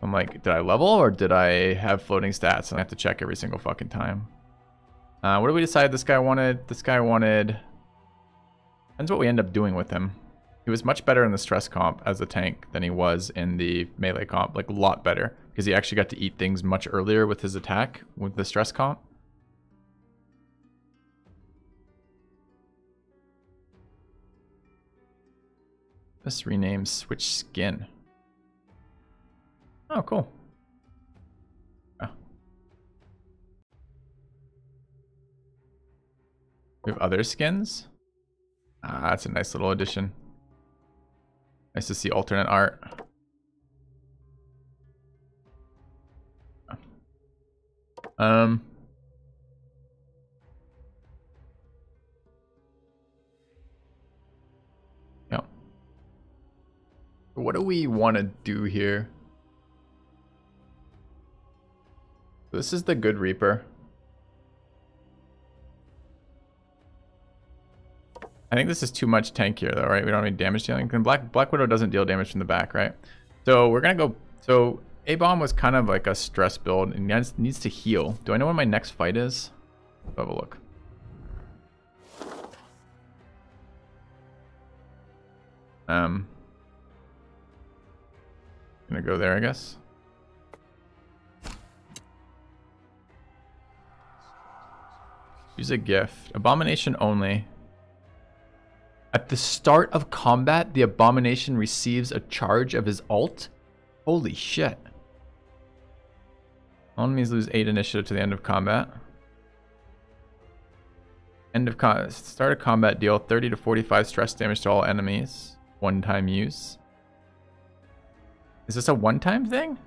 I'm like, did I level or did I have floating stats? And I have to check every single fucking time. What did we decide this guy wanted? This guy wanted... Depends what we end up doing with him. He was much better in the stress comp as a tank than he was in the melee comp. Like, a lot better. Because he actually got to eat things much earlier with his attack with the stress comp. Let's rename switch skin. Oh, cool. Oh. We have other skins. Ah, that's a nice little addition. Nice to see alternate art. Yeah. What do we want to do here? This is the Good Reaper. I think this is too much tank here though, right? We don't have any damage dealing. Black Widow doesn't deal damage from the back, right? So we're gonna go... So A-Bomb was kind of like a stress build and needs to heal. Do I know when my next fight is? Let's have a look. Gonna go there, I guess. Use a gift. Abomination only. At the start of combat, the Abomination receives a charge of his ult? Holy shit. All enemies lose 8 initiative to the end of combat. Start of combat, deal 30 to 45 stress damage to all enemies. One-time use. Is this a one-time thing?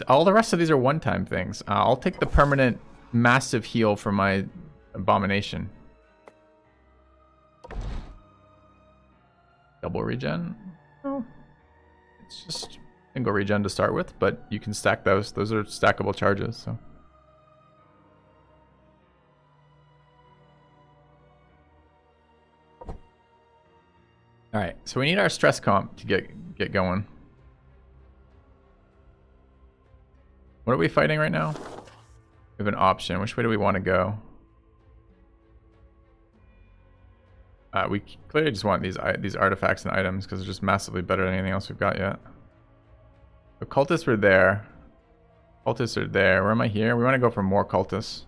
All the rest of these are one-time things. I'll take the permanent massive heal for my Abomination. Double regen? Oh, it's just single regen to start with, but you can stack those. Those are stackable charges, so. All right, so we need our stress comp to get going. What are we fighting right now? We have an option. Which way do we want to go? We clearly just want these artifacts and items because they're just massively better than anything else we've got yet. The cultists were there. Cultists are there. Where am I here? We want to go for more cultists.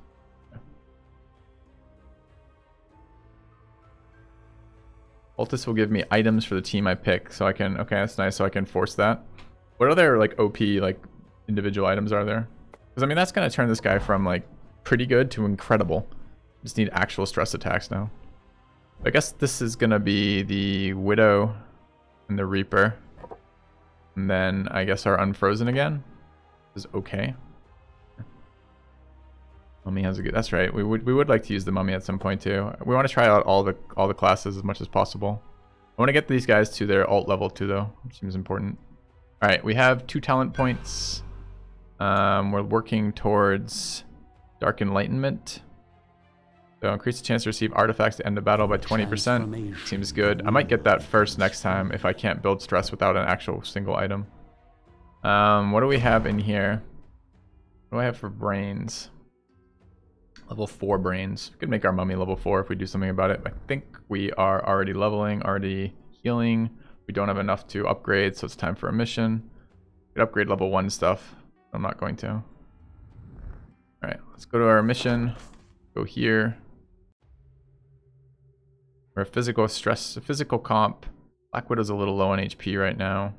Cultists will give me items for the team I pick, so I can... Okay, that's nice. So I can force that. What other like OP like individual items are there? Because I mean that's gonna turn this guy from like pretty good to incredible. Just need actual stress attacks now. I guess this is gonna be the Widow and the Reaper, and then I guess our Unfrozen again is okay. Mummy has a good... That's right. We would like to use the Mummy at some point too. We want to try out all the classes as much as possible. I want to get these guys to their alt level too though, which seems important. All right, we have 2 talent points. We're working towards Dark Enlightenment. So increase the chance to receive artifacts to end the battle by 20%. Seems good. I might get that first next time if I can't build stress without an actual single item. What do we have in here? What do I have for brains? Level 4 brains. We could make our Mummy level 4 if we do something about it. I think we are already leveling, already healing. We don't have enough to upgrade, so it's time for a mission. We could upgrade level 1 stuff. I'm not going to. Alright, let's go to our mission. Go here. We're a physical stress, a physical comp. Black Widow's a little low on HP right now.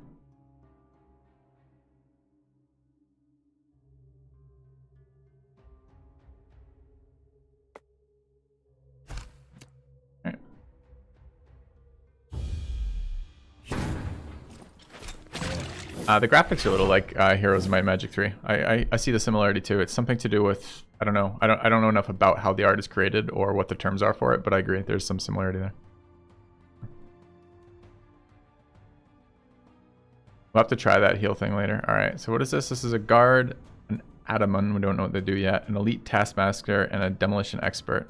The graphics are a little like Heroes of Might and Magic 3. I see the similarity too. It's something to do with, I don't know. I don't know enough about how the art is created or what the terms are for it, but I agree. There's some similarity there. We'll have to try that heal thing later. All right. So what is this? This is a guard, an Adamon. We don't know what they do yet. An elite taskmaster and a demolition expert.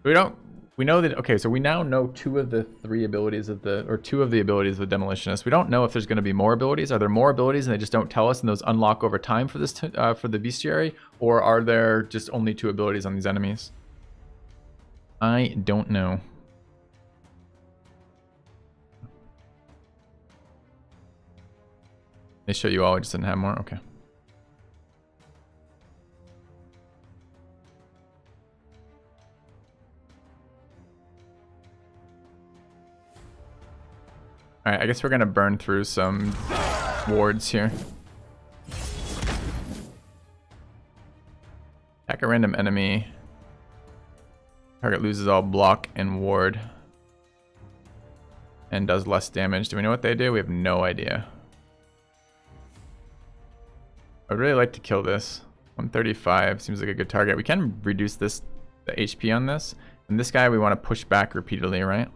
We don't We know that, okay, so we now know two of the abilities of the Demolitionist. We don't know if there's going to be more abilities. Are there more abilities and they just don't tell us and those unlock over time for this, for the Bestiary? Or are there just only 2 abilities on these enemies? I don't know. They show you all, we just didn't have more? Okay. Alright, I guess we're gonna burn through some wards here. Attack a random enemy. Target loses all block and ward. And does less damage. Do we know what they do? We have no idea. I'd really like to kill this. 135 seems like a good target. We can reduce the HP on this. And this guy we want to push back repeatedly, right?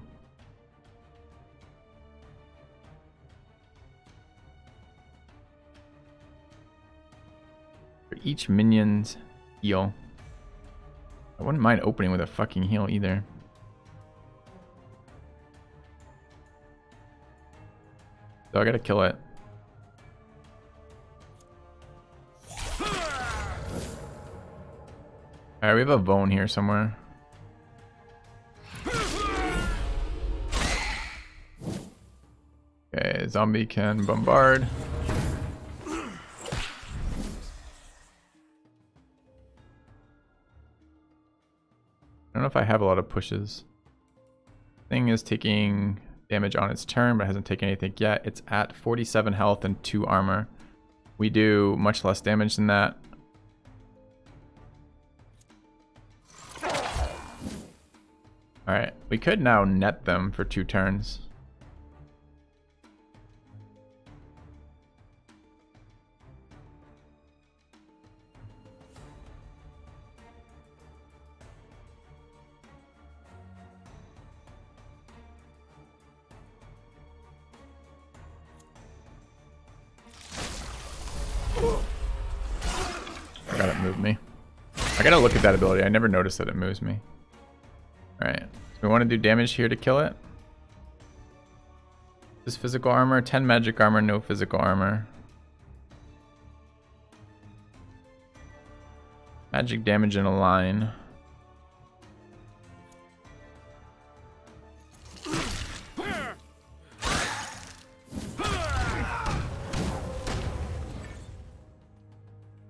For each minion's heal. I wouldn't mind opening with a fucking heal either. So I gotta kill it. Alright, we have a bone here somewhere. Okay, zombie can bombard. I don't know if I have a lot of pushes. Thing is taking damage on its turn, but hasn't taken anything yet. It's at 47 health and 2 armor. We do much less damage than that. Alright, we could now net them for 2 turns. I gotta move me. I gotta look at that ability. I never noticed that it moves me. Alright, so we want to do damage here to kill it. This physical armor, 10 magic armor, no physical armor. Magic damage in a line.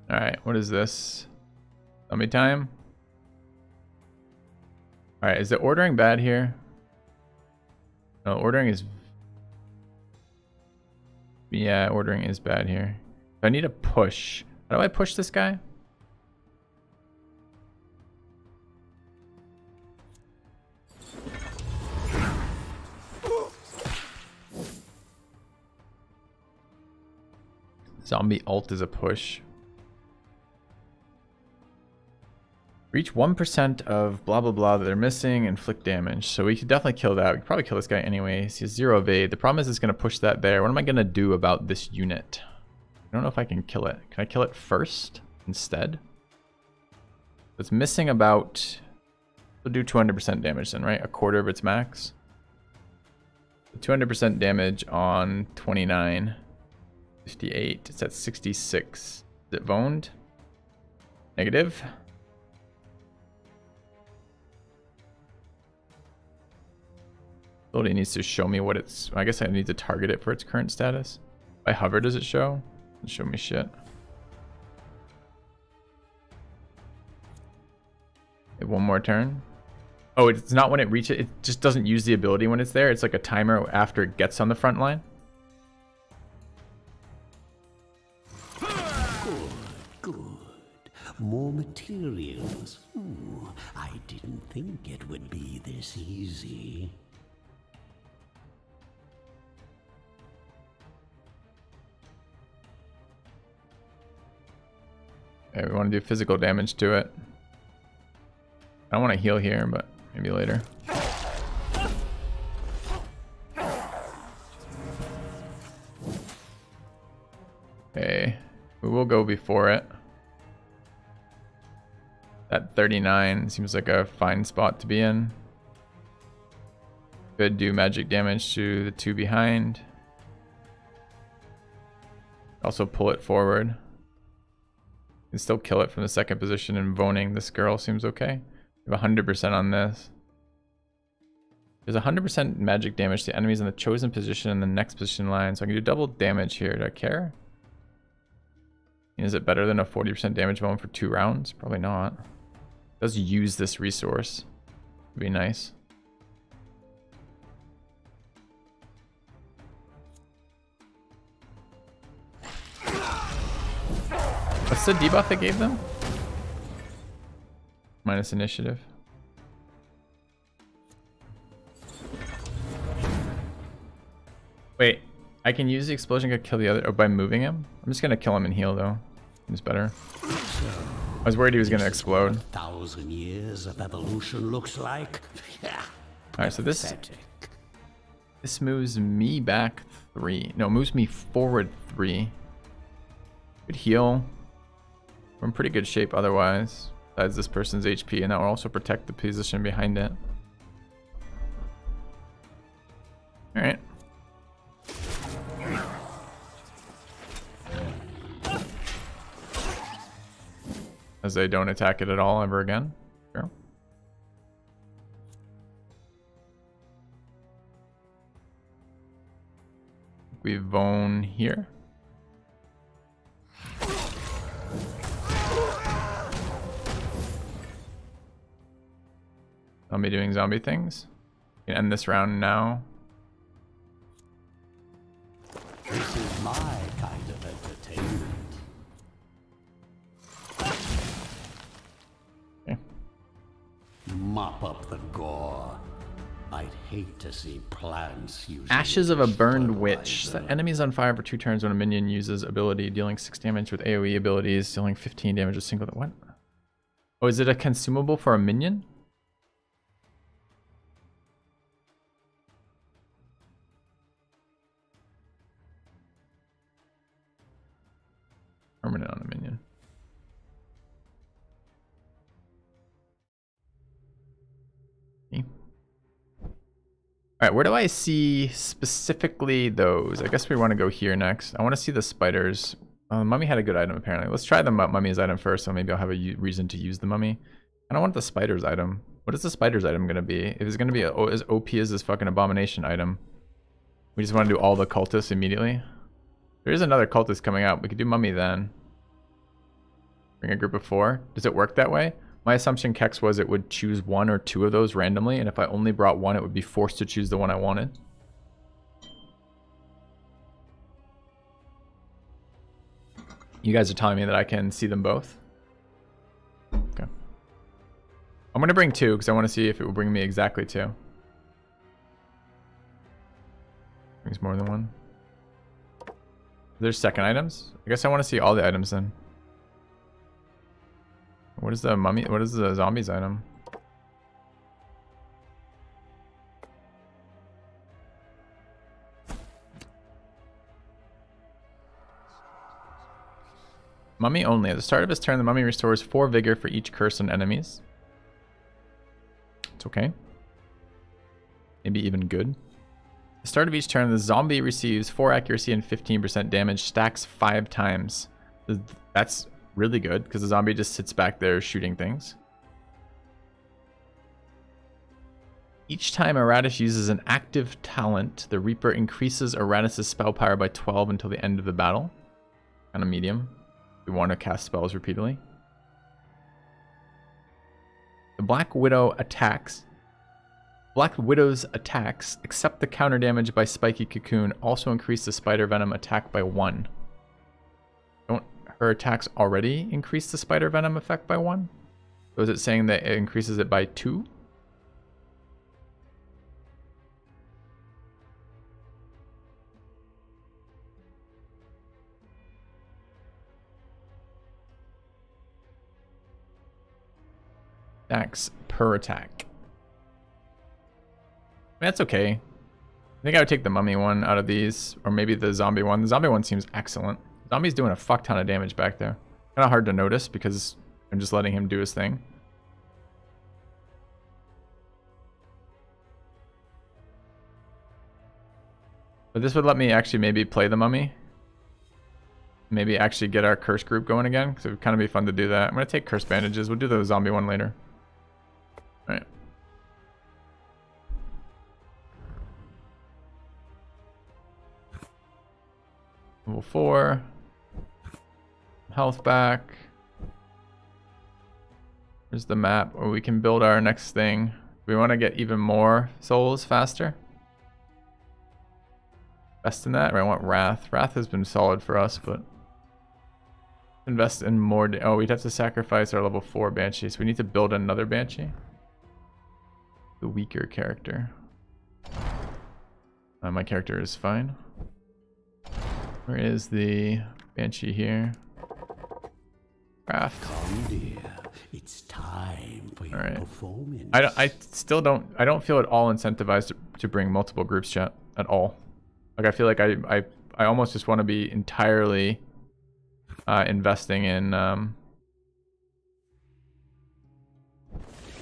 Alright, what is this? Zombie time? Alright, is the ordering bad here? No, ordering is... Yeah, ordering is bad here. I need a push. How do I push this guy? Zombie ult is a push. Reach 1% of blah blah blah that they're missing, inflict damage. So we could definitely kill that. We could probably kill this guy anyway. He has 0 evade. The problem is it's going to push that there. What am I going to do about this unit? I don't know if I can kill it. Can I kill it first instead? It's missing about... We'll do 200% damage then, right? A quarter of its max. 200% damage on 29. 58. It's at 66. Is it voned? Negative. Ability needs to show me what it's... I guess I need to target it for its current status. If I hover, does it show? Doesn't show me shit. Okay, one more turn. Oh, it's not when it reaches... It just doesn't use the ability when it's there. It's like a timer after it gets on the front line. Good. More materials. Ooh, I didn't think it would be this easy. Okay, we want to do physical damage to it. I don't want to heal here, but maybe later. Okay, we will go before it. That 39 seems like a fine spot to be in. Could do magic damage to the two behind. Also pull it forward. Can still kill it from the second position, and voning this girl seems okay. We have 100% on this. There's 100% magic damage to enemies in the chosen position in the next position line, so I can do double damage here. Do I care? Is it better than a 40% damage bone for 2 rounds? Probably not. It does use this resource. Would be nice. What's the debuff it gave them? Minus initiative. Wait, I can use the explosion to kill the other by moving him? I'm just gonna kill him and heal though. Seems better. I was worried he was gonna explode. 1,000 years of evolution looks like. Alright, so this moves me back 3. No, moves me forward 3. Could heal. We're in pretty good shape otherwise. Besides this person's HP, and that will also protect the position behind it. Alright. As they don't attack it at all ever again. Sure. We Vone here. I'll be doing zombie things. You can end this round now. This is my kind of entertainment. Okay. Mop up the gore. I'd hate to see plants use Ashes of a Burned Witch. Set enemies on fire for 2 turns when a minion uses ability, dealing 6 damage with AoE abilities, dealing 15 damage with single. What? Oh, is it a consumable for a minion? Permanent on a minion. Okay. Alright, where do I see specifically those? I guess we want to go here next. I want to see the spiders. Mummy had a good item apparently. Let's try the mummy's item first, so maybe I'll have a reason to use the mummy. I don't want the spiders item. What is the spiders item going to be? If it's going to be as OP as this fucking abomination item, we just want to do all the cultists immediately. There is another cultist coming out. We could do mummy then. Bring a group of 4. Does it work that way? My assumption, Kex, was it would choose 1 or 2 of those randomly, and if I only brought 1, it would be forced to choose the one I wanted. You guys are telling me that I can see them both? Okay. I'm going to bring 2, because I want to see if it will bring me exactly 2. Brings more than 1. There's second items? I guess I want to see all the items then. What is the mummy? What is the zombies item? Mummy only. At the start of his turn, the mummy restores 4 vigor for each curse on enemies. It's okay. Maybe even good. At the start of each turn, the zombie receives 4 accuracy and 15% damage, stacks 5 times. That's really good, because the zombie just sits back there shooting things. Each time Iratus uses an active talent, the Reaper increases Iratus' spell power by 12 until the end of the battle. Kind of medium. We want to cast spells repeatedly. The Black Widow's attacks, except the counter damage by Spiky Cocoon, also increase the Spider Venom attack by 1. Don't her attacks already increase the Spider Venom effect by 1? So is it saying that it increases it by 2? Attacks per attack. I mean, that's okay. I think I would take the mummy one out of these, or maybe the zombie one. The zombie one seems excellent. Zombie's doing a fuck ton of damage back there. Kind of hard to notice because I'm just letting him do his thing. But this would let me actually maybe play the mummy. Maybe actually get our curse group going again, because it would kind of be fun to do that. I'm going to take curse bandages. We'll do the zombie one later. All right. Level 4. Health back. Here's the map where we can build our next thing. We want to get even more souls faster. Best in that, or I want Wrath. Wrath has been solid for us, but invest in more. Oh, we'd have to sacrifice our level 4 Banshee, so we need to build another Banshee. The weaker character. My character is fine. Where is the Banshee here? Wrath. Come, dear. It's time for your performance. I still don't. I don't feel at all incentivized to bring multiple groups, chat, at all. Like I feel like I almost just want to be entirely investing in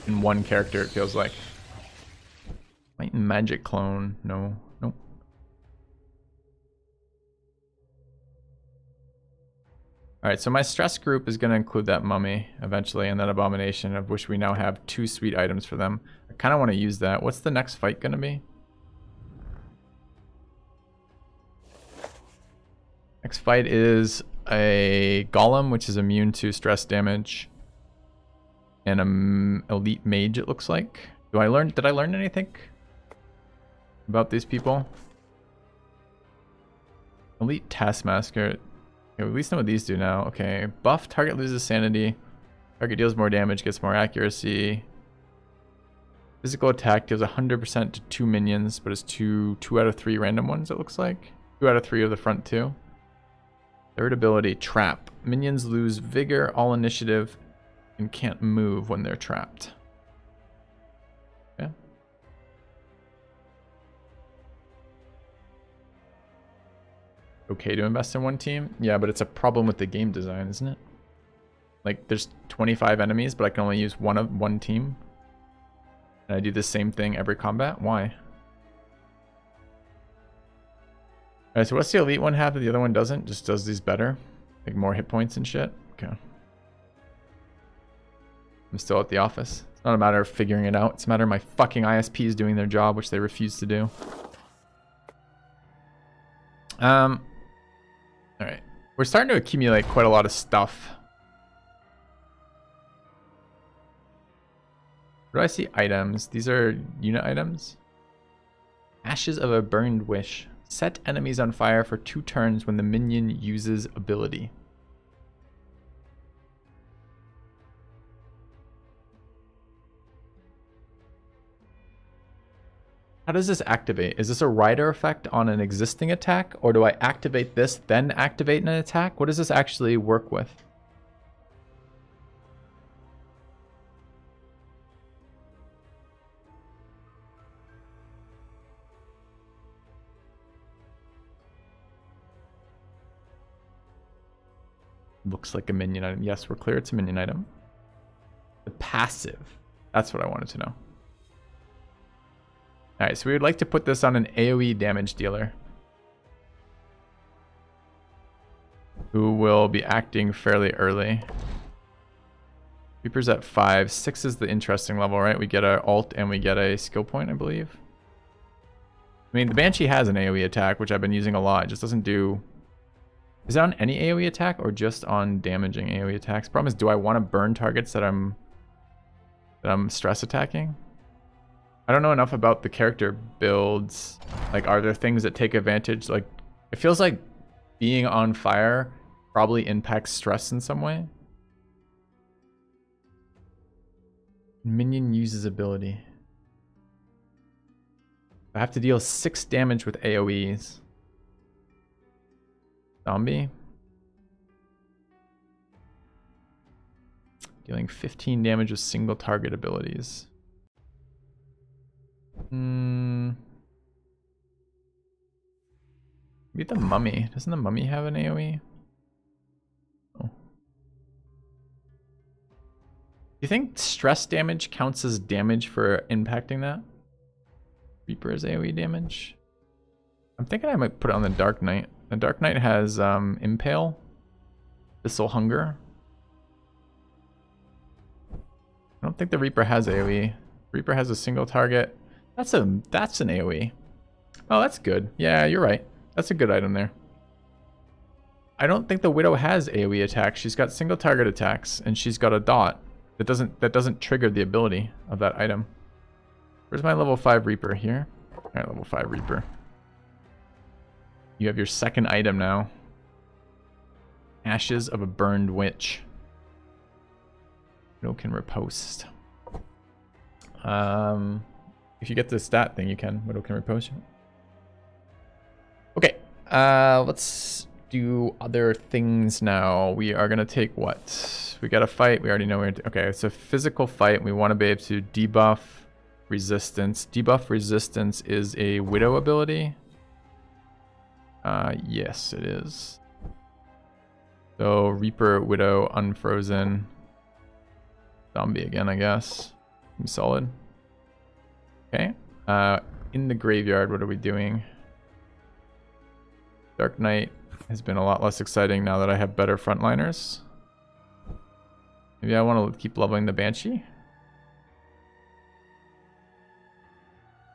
one character. It feels like. Might magic clone? No, nope. All right, so my stress group is going to include that mummy eventually and that abomination, of which we now have 2 sweet items for them. I kind of want to use that. What's the next fight going to be? Next fight is a golem, which is immune to stress damage, and an elite mage, it looks like. Did I learn anything about these people? Elite taskmaster. Okay, at least know what these do now. Okay, buff, target loses sanity. Target deals more damage, gets more accuracy. Physical attack deals 100% to 2 minions, but it's 2 out of 3 random ones, it looks like. 2 out of 3 of the front 2. Third ability, trap. Minions lose vigor, all initiative, and can't move when they're trapped. Yeah. Okay to invest in one team? Yeah, but it's a problem with the game design, isn't it? Like, there's 25 enemies, but I can only use one team. And I do the same thing every combat? Why? Alright, so what's the elite one have that the other one doesn't? Just does these better? Like more hit points and shit? Okay. I'm still at the office. It's not a matter of figuring it out. It's a matter of my fucking ISPs doing their job, which they refuse to do. Alright. We're starting to accumulate quite a lot of stuff. Where do I see items? These are unit items. Ashes of a Burned Wish. Set enemies on fire for 2 turns when the minion uses ability. How does this activate? Is this a rider effect on an existing attack? Or do I activate this, then activate an attack? What does this actually work with? Looks like a minion item. Yes, we're clear it's a minion item. The passive. That's what I wanted to know. Alright, so we would like to put this on an AoE damage dealer, who will be acting fairly early. Reaper's at 5. 6 is the interesting level, right? We get a alt and we get a skill point, I believe. I mean, the Banshee has an AoE attack, which I've been using a lot. It just doesn't do... Is it on any AoE attack or just on damaging AoE attacks? Problem is, do I want to burn targets that I'm stress attacking? I don't know enough about the character builds. Like, are there things that take advantage? Like, it feels like being on fire probably impacts stress in some way. Minion uses ability. I have to deal 6 damage with AoEs. Zombie. Dealing 15 damage with single target abilities. Maybe the mummy. Doesn't the mummy have an AoE? Oh. Do you think stress damage counts as damage for impacting that? Reaper is AoE damage. I'm thinking I might put it on the Dark Knight. The Dark Knight has Impale, Abyssal Hunger. I don't think the Reaper has AoE. Reaper has a single target. That's an AoE. Oh, that's good. Yeah, you're right. That's a good item there. I don't think the Widow has AoE attacks. She's got single target attacks, and she's got a dot that doesn't trigger the ability of that item. Where's my level 5 Reaper? Here. All right, level 5 Reaper. You have your second item now. Ashes of a Burned Witch. Widow can riposte. If you get the stat thing, you can. Widow can riposte. Okay, let's do other things now. We are gonna take what? We got a fight. We already know where. Okay, it's a physical fight. We want to be able to debuff resistance. Debuff resistance is a Widow ability. Yes, it is. So Reaper, Widow, Unfrozen. Zombie again, I guess. I'm solid. Okay. In the graveyard, what are we doing? Dark Knight has been a lot less exciting now that I have better frontliners. Maybe I want to keep leveling the Banshee.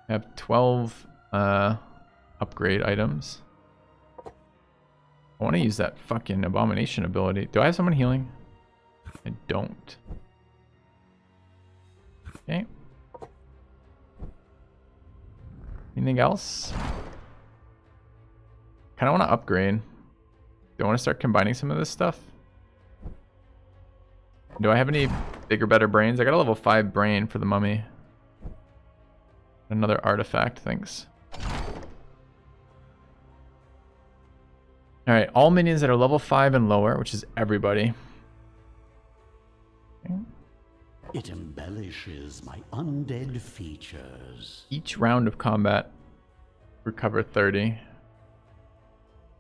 I have 12 upgrade items. I want to use that fucking Abomination ability. Do I have someone healing? I don't. Okay. Anything else? Kind of want to upgrade. Do I want to start combining some of this stuff? Do I have any bigger, better brains? I got a level 5 brain for the mummy. Another artifact, thanks. Alright, all minions that are level 5 and lower, which is everybody. Okay. It embellishes my undead features. Each round of combat, recover 30.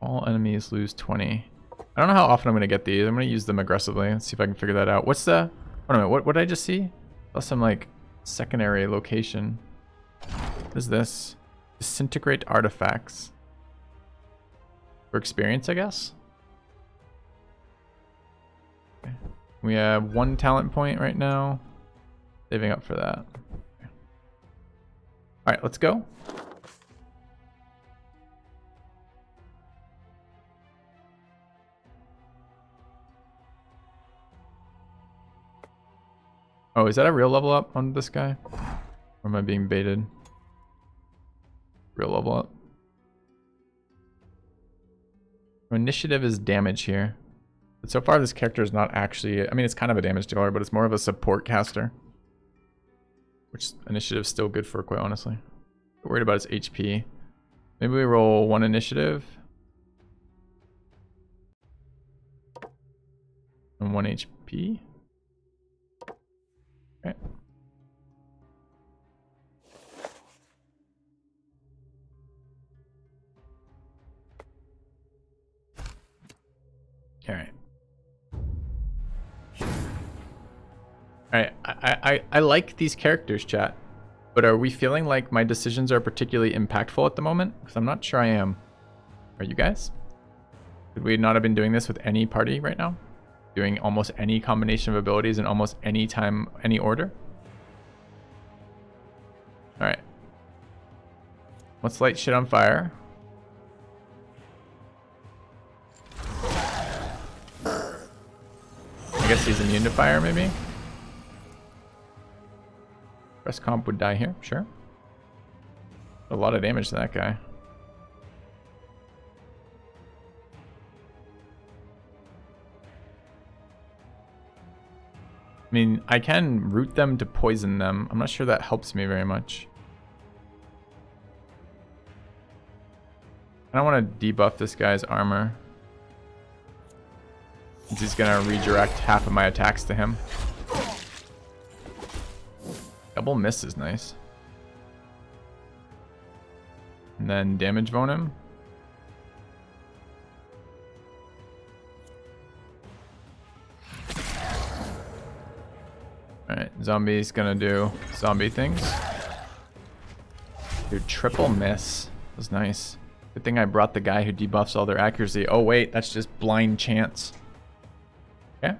All enemies lose 20. I don't know how often I'm going to get these. I'm going to use them aggressively. Let's see if I can figure that out. What's the... Wait a minute, what did I just see? That's some, like, secondary location. What is this? Disintegrate artifacts. For experience, I guess? Okay. We have 1 talent point right now. Saving up for that. Okay. Alright, let's go. Oh, is that a real level up on this guy? Or am I being baited? Real level up. Initiative is damage here. But so far this character is not actually... I mean, it's kind of a damage dealer, but it's more of a support caster. Which initiative's still good for, quite honestly. I'm worried about his HP. Maybe we roll 1 initiative. And 1 HP. Okay. Alright. Alright, I like these characters, chat. But are we feeling like my decisions are particularly impactful at the moment? Because I'm not sure I am. Are you guys? Could we not have been doing this with any party right now? Doing almost any combination of abilities in almost any time, any order? Alright. Let's light shit on fire. I guess he's immune to fire, maybe? Press comp would die here, sure. A lot of damage to that guy. I mean, I can root them to poison them. I'm not sure that helps me very much. I don't want to debuff this guy's armor. He's gonna redirect half of my attacks to him. Double miss is nice. And then damage bone him. Alright, zombie's gonna do zombie things. Dude, triple miss. That was nice. Good thing I brought the guy who debuffs all their accuracy. Oh wait, that's just blind chance. Okay.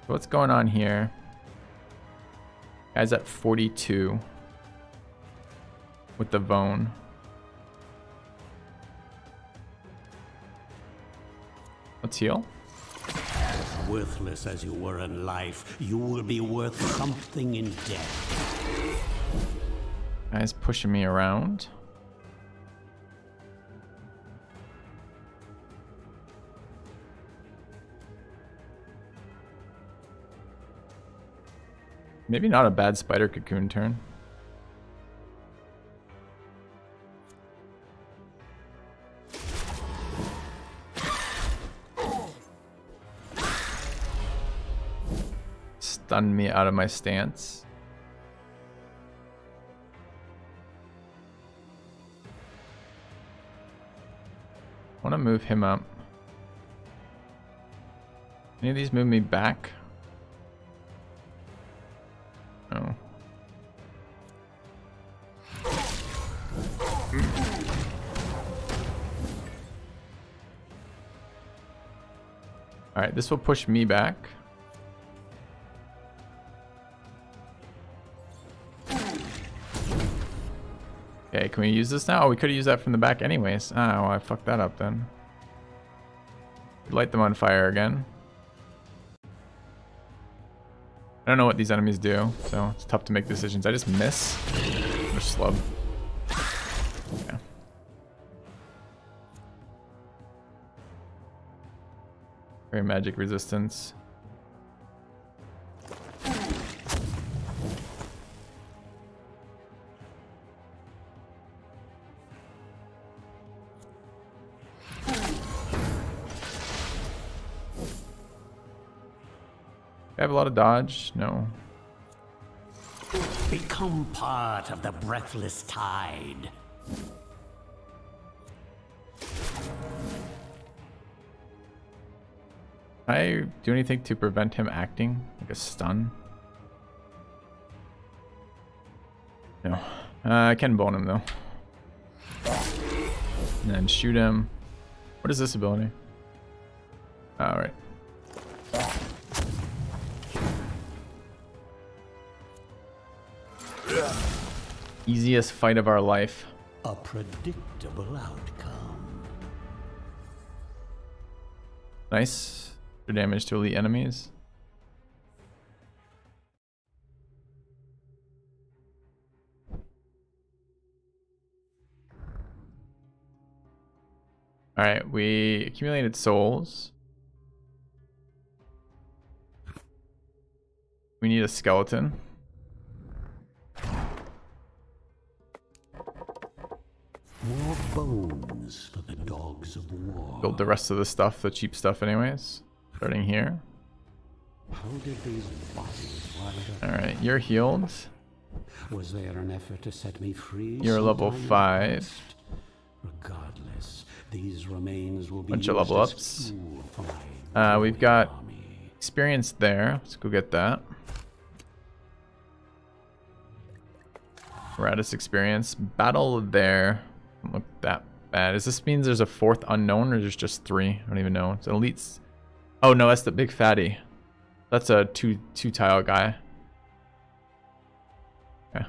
So what's going on here? Guy's at 42 with the Vone. Let's heal. As worthless as you were in life, you will be worth something in death. Guy's pushing me around. Maybe not a bad spider cocoon turn. Stunned me out of my stance. I want to move him up. Any of these move me back? No. Alright, this will push me back. Okay, can we use this now? Oh, we could have used that from the back anyways. Ah, well, I fucked that up then. Light them on fire again. I don't know what these enemies do, so it's tough to make decisions. I just miss. Or slub. Yeah. Very magic resistance. I have a lot of dodge? No. Become part of the breathless tide. Can I do anything to prevent him acting? Like a stun? No. I can bone him though. And then shoot him. What is this ability? Alright. Easiest fight of our life. A predictable outcome. Nice. For damage to elite enemies. Alright, we accumulated souls. We need a skeleton. More bones for the dogs of war. Build the rest of the stuff, the cheap stuff anyways. Starting here. How did these bodies wind up? Alright, you're healed. Was there an effort to set me free? You're level sometime in the 5. past? Regardless, these remains will be Bunch of used level as ups. fuel for my We've got army. experience there. Let's go get that. Iratus experience. Battle there. Doesn't look that bad. Does this mean there's a 4th unknown or there's just 3? I don't even know. It's an elites. Oh no, that's the big fatty. That's a two tile guy. Yeah.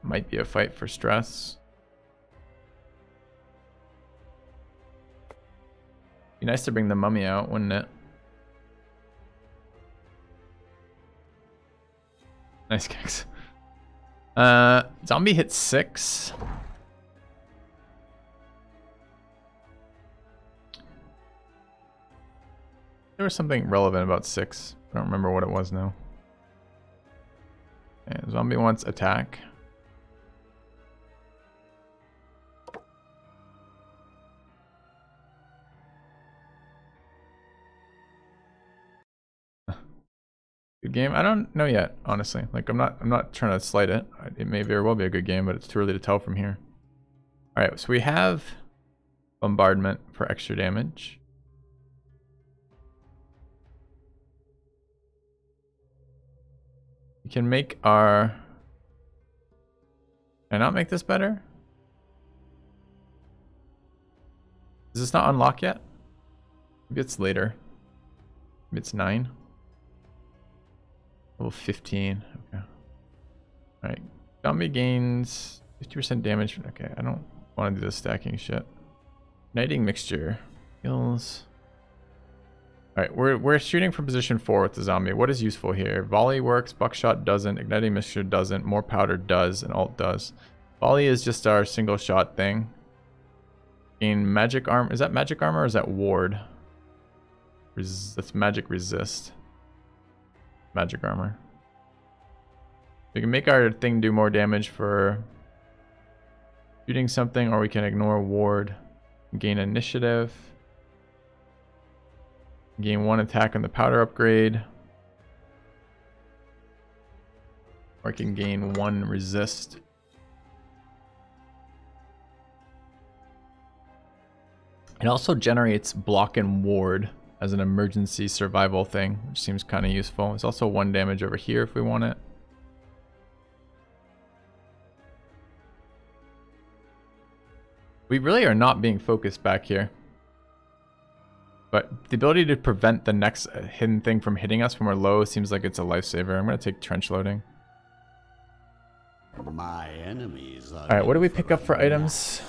Might be a fight for stress. Be nice to bring the mummy out, wouldn't it? Nice kicks. Zombie hit 6. There was something relevant about 6. I don't remember what it was now. Okay, zombie wants attack. Good game? I don't know yet, honestly. Like I'm not trying to slight it. It may very well be a good game, but it's too early to tell from here. Alright, so we have bombardment for extra damage. We can make our... Can I not make this better? Is this not unlocked yet? Maybe it's later. Maybe it's 9. Level 15. Okay. Alright. Zombie gains 50% damage. Okay, I don't want to do this stacking shit. Igniting mixture. Heals. Alright, we're shooting from position 4 with the zombie. What is useful here? Volley works, buckshot doesn't, igniting mixture doesn't, more powder does, and alt does. Volley is just our single shot thing. Gain magic armor. Is that magic armor or is that ward? That's magic resist. Magic armor. We can make our thing do more damage for shooting something, or we can ignore ward. Gain initiative. Gain 1 attack on the powder upgrade. Or I can gain 1 resist. It also generates block and ward as an emergency survival thing, which seems kind of useful. There's also 1 damage over here if we want it. We really are not being focused back here. But the ability to prevent the next hidden thing from hitting us when we're low seems like it's a lifesaver. I'm going to take trench loading. My enemies are... Alright, what do we pick up for items?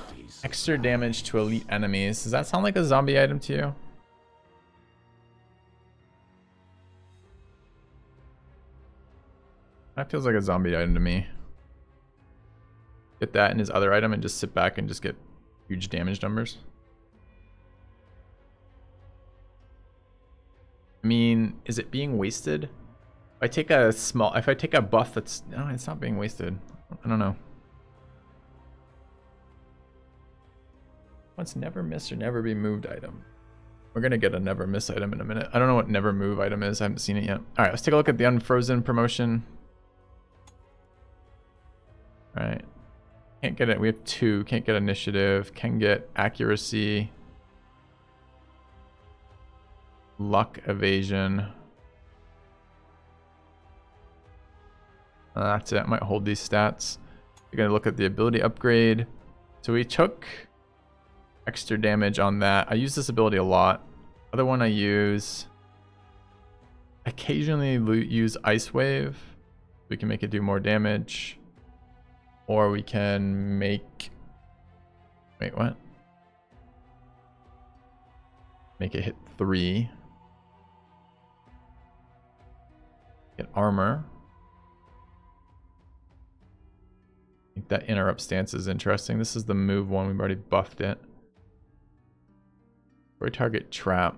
Extra damage to elite enemies. Does that sound like a zombie item to you? That feels like a zombie item to me. Get that in his other item and just sit back and just get huge damage numbers. I mean, is it being wasted? If I take a buff that's... No, it's not being wasted. I don't know. What's never miss or never be moved item? We're gonna get a never miss item in a minute. I don't know what never move item is. I haven't seen it yet. All right, let's take a look at the unfrozen promotion. All right, can't get it. We have 2. Can't get initiative. Can get accuracy, luck, evasion. That's it. I might hold these stats. We're gonna look at the ability upgrade. So we took extra damage on that. I use this ability a lot. Other one I use, occasionally use Ice Wave. We can make it do more damage. Or we can make... Wait, what? Make it hit 3. Get armor. I think that interrupt stance is interesting. This is the move one. We've already buffed it. Destroy target trap.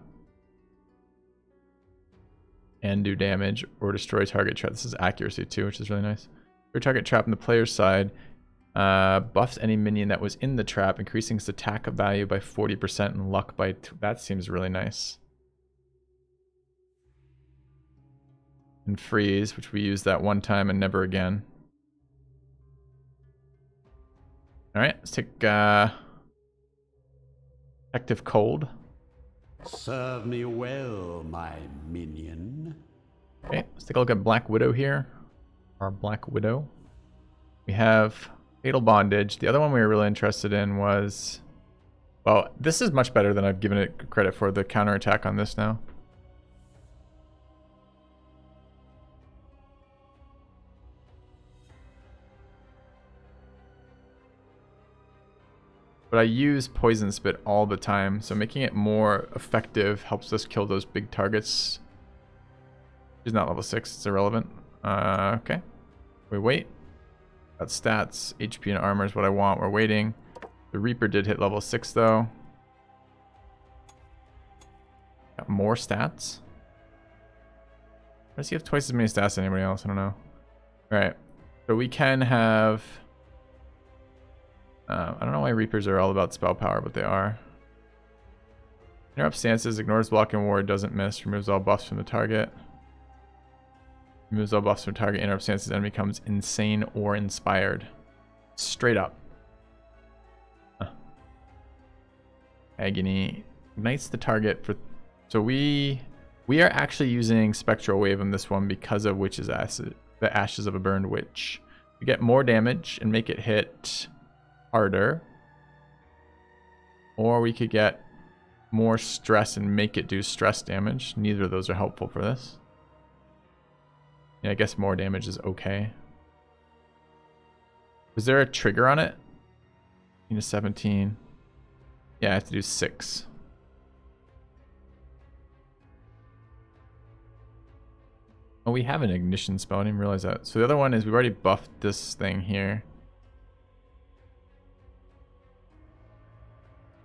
And do damage. Or destroy target trap. This is accuracy too, which is really nice. Destroy target trap on the player's side. Buffs any minion that was in the trap, increasing its attack value by 40% and luck by 2. That seems really nice. And freeze, which we used that one time and never again. Alright, let's take Active Cold. Serve me well, my minion. Okay, let's take a look at Black Widow here. Our Black Widow. We have Fatal Bondage. The other one we were really interested in was... Well, this is much better than I've given it credit for, the counterattack on this now. But I use Poison Spit all the time, so making it more effective helps us kill those big targets. She's not level 6, it's irrelevant. Okay. We wait. Got stats, HP and armor is what I want. We're waiting. The Reaper did hit level 6 though. Got more stats. Does he have twice as many stats as anybody else? I don't know. Alright. So we can have... I don't know why Reapers are all about spell power, but they are. Interrupt stances, ignores block and ward, doesn't miss, removes all buffs from the target. Removes all buffs from target, interrupt stances, enemy becomes insane or inspired. Straight up. Agony. Ignites the target for... So we are actually using Spectral Wave on this one because of Witch's Acid. the ashes of a burned witch. We get more damage and make it hit harder. Or we could get more stress and make it do stress damage. Neither of those are helpful for this. Yeah, I guess more damage is okay. Was there a trigger on it? 17. Yeah, I have to do 6. Oh, we have an ignition spell. I didn't even realize that. So the other one is we've already buffed this thing here.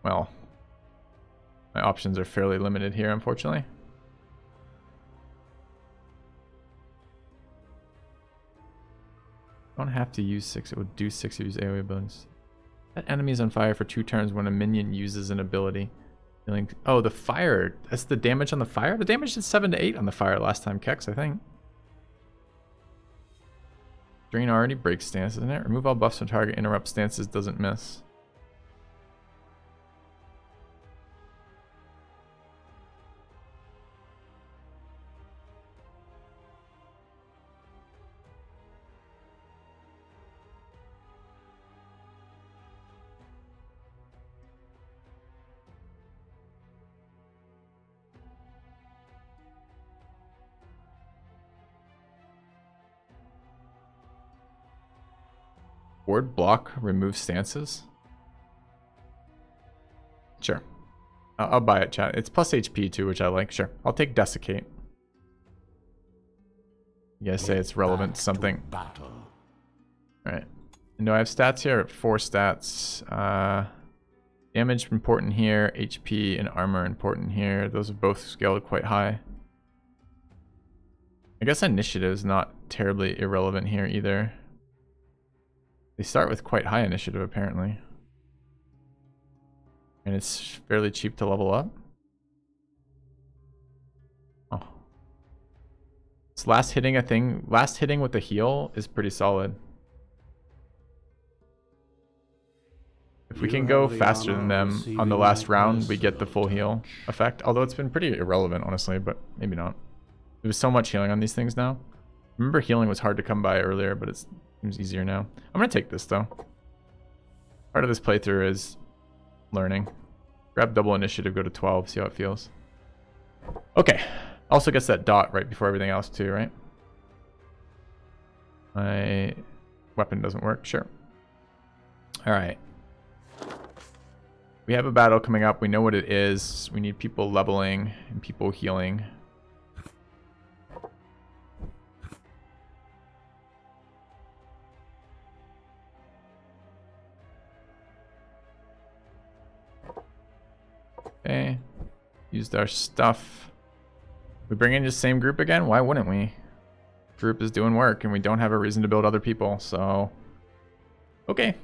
Well, my options are fairly limited here, unfortunately. Don't have to use 6. It would do 6 if you use AoE abilities. That enemy is on fire for 2 turns when a minion uses an ability. Oh, the fire. That's the damage on the fire? The damage did 7 to 8 on the fire last time, Kex, I think. Drain already breaks stance, isn't it? Remove all buffs from target, interrupt stances, doesn't miss. Ward block remove stances. Sure. I'll buy it, chat. It's plus HP too, which I like. Sure. I'll take Desiccate. You guys say it's relevant to something. Alright. And do I have stats here? 4 stats. Damage important here. HP and armor important here. Those are both scaled quite high. I guess initiative is not terribly irrelevant here either. They start with quite high initiative, apparently. And it's fairly cheap to level up. Oh. This last hitting with the heal is pretty solid. If we can go faster than them on the last round, we get the full heal effect. Although it's been pretty irrelevant, honestly, but maybe not. There's so much healing on these things now. Remember, healing was hard to come by earlier, but it seems easier now. I'm going to take this, though. Part of this playthrough is learning. Grab double initiative, go to 12, see how it feels. Okay. Also gets that dot right before everything else, too, right? My weapon doesn't work. Sure. All right. We have a battle coming up. We know what it is. We need people leveling and people healing. Okay, used our stuff. We bring in the same group again? Why wouldn't we? Group is doing work and we don't have a reason to build other people, so... Okay.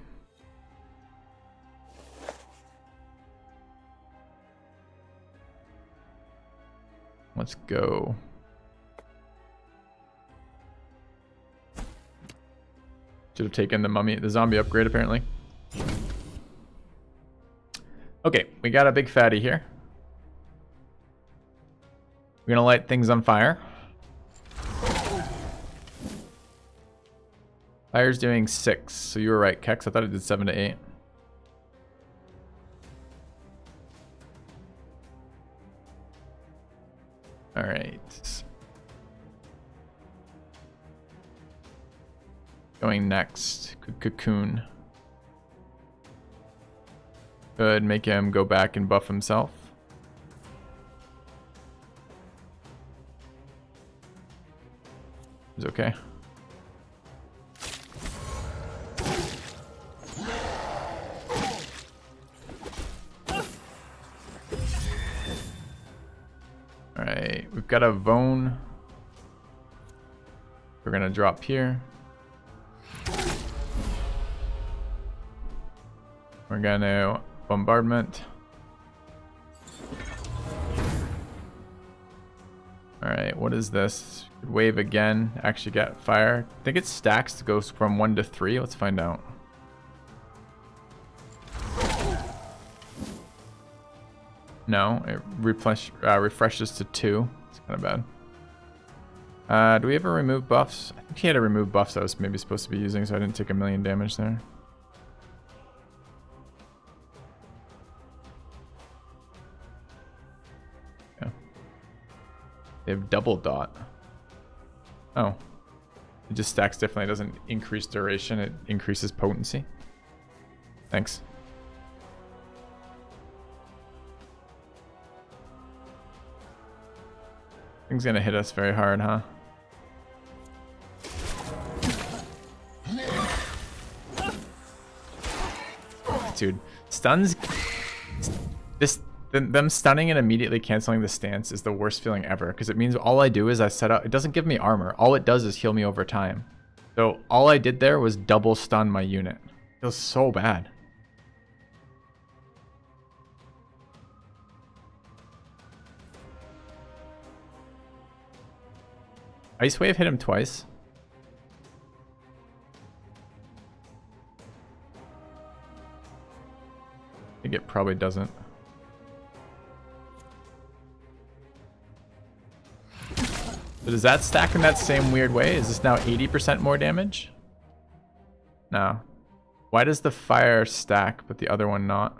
Let's go. Should have taken the zombie upgrade apparently. Okay, we got a big fatty here. We're gonna light things on fire. Fire's doing 6, so you were right, Kex. I thought it did 7 to 8. All right. Going next, Cocoon. Could make him go back and buff himself. It's okay. Alright, we've got a Vone. We're gonna drop here. We're gonna bombardment. Alright, what is this? Wave again. Actually get fire. I think it stacks to go from 1 to 3. Let's find out. No, it refreshes to 2. It's kind of bad. Do we ever remove buffs? I think he had to remove buffs I was maybe supposed to be using, so I didn't take 1,000,000 damage there. Yeah. They have double dot. Oh. It just stacks differently. It doesn't increase duration, it increases potency. Thanks. Thing's gonna hit us very hard, huh? Dude, stuns. Them stunning and immediately canceling the stance is the worst feeling ever, because it means all I do is I set up. It doesn't give me armor. All it does is heal me over time. So all I did there was double stun my unit. It feels so bad. Ice Wave hit him twice. I think it probably doesn't. So does that stack in that same weird way? Is this now 80% more damage? No. Why does the fire stack but the other one not?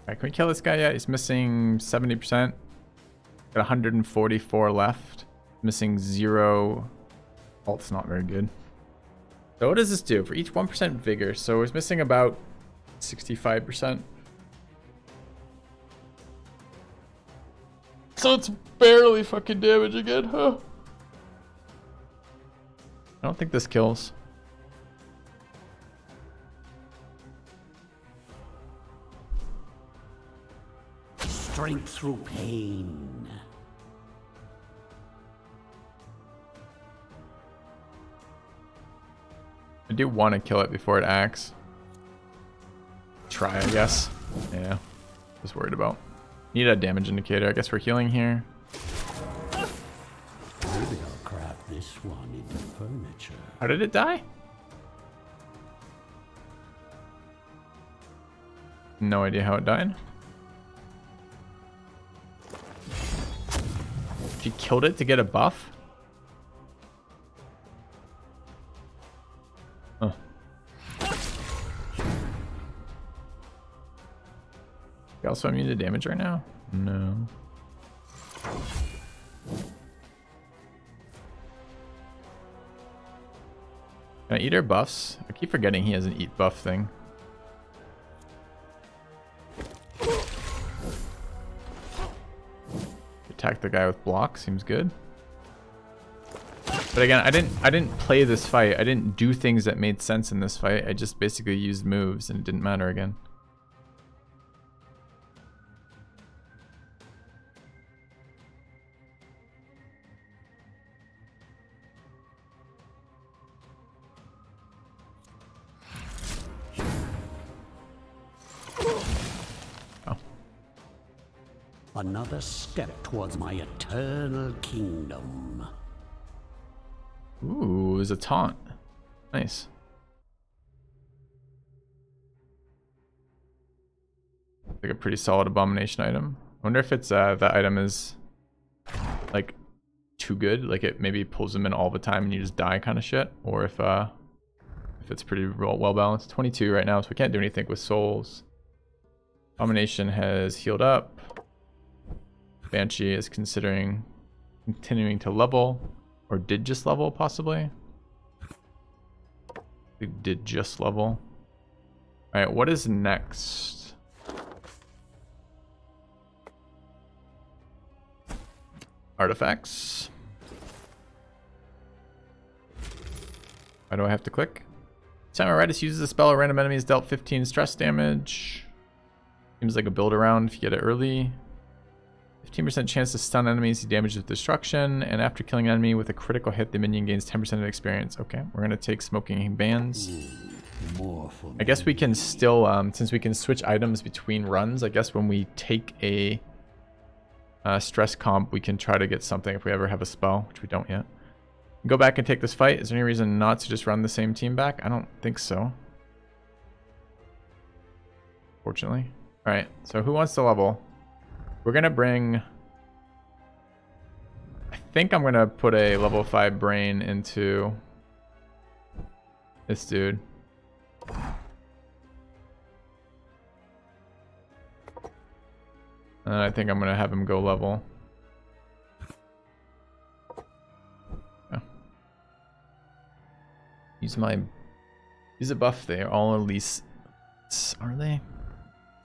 Alright, can we kill this guy yet? He's missing 70%. Got 144 left. Missing 0. Ult's not very good. So what does this do? For each 1% vigor, so he's missing about 65%. So it's barely fucking damage again, huh? I don't think this kills. Strength through pain. I do want to kill it before it acts. Try, I guess. Yeah. Just worried about. Need a damage indicator. I guess we're healing here. Maybe I'll craft this one into furniture. How did it die? No idea how it died. She killed it to get a buff? Huh. You also immune to damage right now? No. Can I eat her buffs? I keep forgetting he has an eat buff thing. Attack the guy with block seems good. But again, I didn't play this fight. I didn't do things that made sense in this fight. I just basically used moves and it didn't matter again. Another step towards my eternal kingdom. Ooh, there's a taunt. Nice. Like a pretty solid abomination item. I wonder if it's that item is like too good, like it maybe pulls them in all the time and you just die kind of shit, or if it's pretty well balanced. 22 right now, so we can't do anything with souls. Abomination has healed up. Banshee is considering continuing to level, or did just level possibly. We did just level. All right, what is next? Artifacts. Why do I have to click? Time Iratus uses a spell, random enemies dealt 15 stress damage. Seems like a build around if you get it early. 15% chance to stun enemies, he damages with destruction, and after killing an enemy with a critical hit, the minion gains 10% of experience. Okay, we're gonna take smoking bands. I guess we can still, since we can switch items between runs, I guess when we take a stress comp, we can try to get something if we ever have a spell, which we don't yet. Go back and take this fight. Is there any reason not to just run the same team back? I don't think so. Fortunately. Alright, so who wants to level? We're gonna bring... I think I'm gonna put a level 5 brain into this dude. And I think I'm gonna have him go level. Use a buff. They're all elites, are they?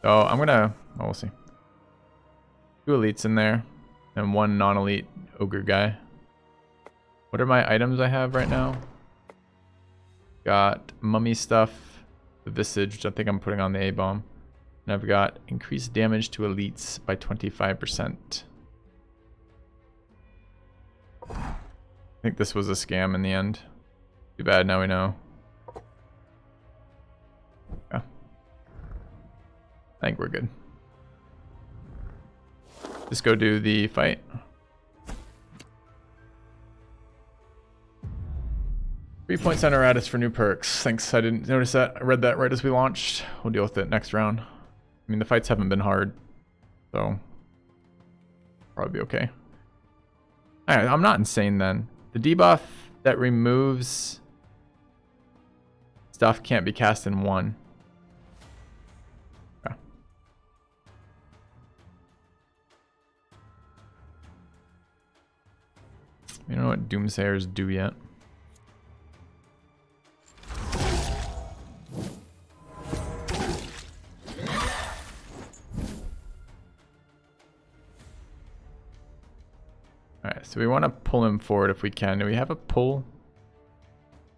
So I'm gonna, oh, we'll see. 2 elites in there and 1 non-elite ogre guy. What are my items I have right now? Got mummy stuff, the visage, which I think I'm putting on the A-bomb. And I've got increased damage to elites by 25%. I think this was a scam in the end. Too bad, now we know. Yeah. I think we're good. Just go do the fight. 3 points on Iratus for new perks. Thanks, I didn't notice that. I read that right as we launched. We'll deal with it next round. I mean, the fights haven't been hard, so probably be okay. Alright, I'm not insane then. The debuff that removes stuff can't be cast in 1. Okay. You don't know what Doomsayers do yet. Alright, so we want to pull him forward if we can. Do we have a pull?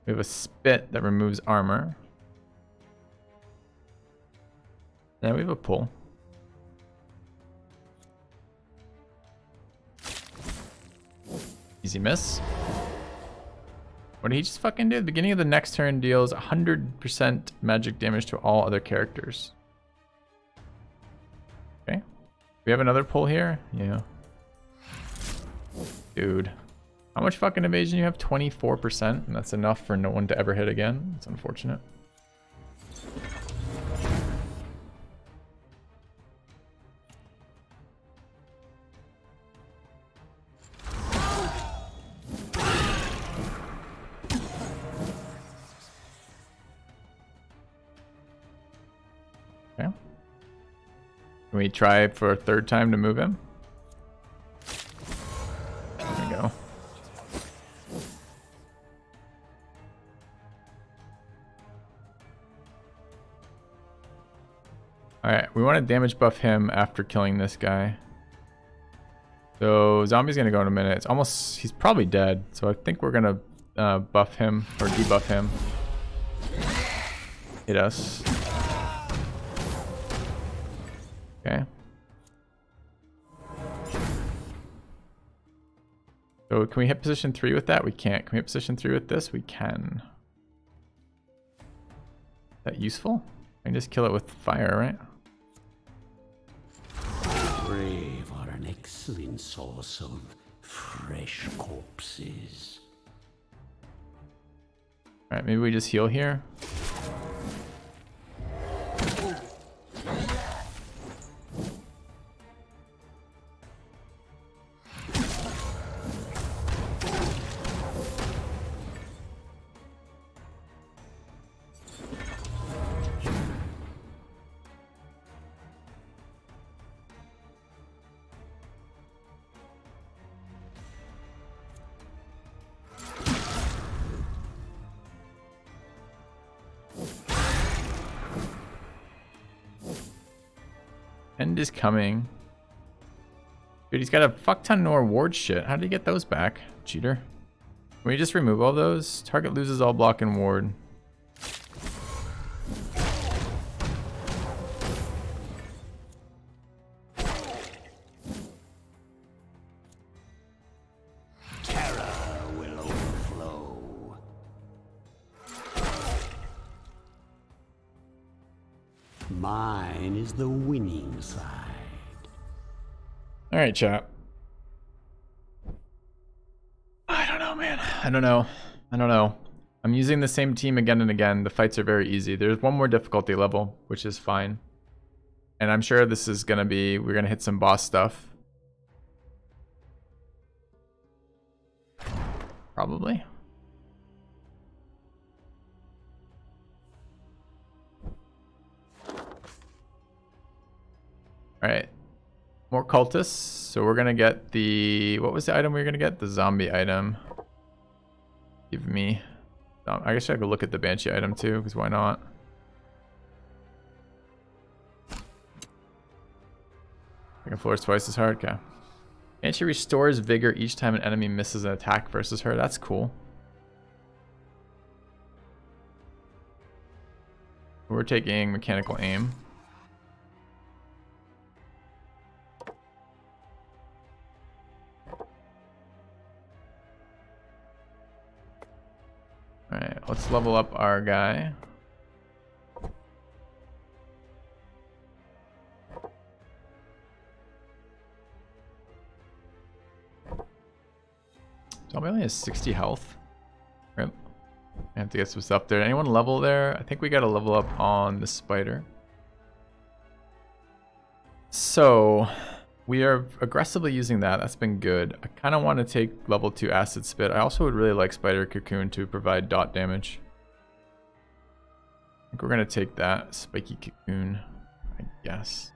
We have a spit that removes armor. Yeah, we have a pull. Easy miss. What did he just fucking do? The beginning of the next turn deals 100% magic damage to all other characters. Okay. We have another pull here? Yeah. Dude. How much fucking evasion you have? 24%, and that's enough for no one to ever hit again. It's unfortunate. Okay. Can we try for a 3rd time to move him? There we go. Alright, we want to damage buff him after killing this guy. So zombie's gonna go in a minute. It's almost, he's probably dead. So I think we're gonna buff him or debuff him. Hit us. Okay. So can we hit position 3 with that? We can't. Can we hit position 3 with this? We can. Is that useful? I can just kill it with fire, right? Brave are an excellent source of fresh corpses. Alright, maybe we just heal here. End is coming. Dude, he's got a fuck ton more ward shit. How did he get those back? Cheater. Can we just remove all those? Target loses all block and ward. Mine is the winning side. All right, chat. I don't know, man. I don't know. I'm using the same team again and again. The fights are very easy. There's one more difficulty level, which is fine. And I'm sure this is going to be... We're going to hit some boss stuff. Probably. Alright. More cultists. So we're gonna get the... What was the item we were gonna get? The zombie item. Give me... I guess I could look at the banshee item too, because why not? Second floor is twice as hard? Okay. Banshee restores vigor each time an enemy misses an attack versus her. That's cool. We're taking mechanical aim. Alright, let's level up our guy. Zombie only has 60 health. Right. I have to get some stuff there. Anyone level there? I think we gotta level up on the spider. So we are aggressively using that. That's been good. I kind of want to take level 2 acid spit. I also would really like spider cocoon to provide dot damage. I think we're gonna take that spiky cocoon, I guess.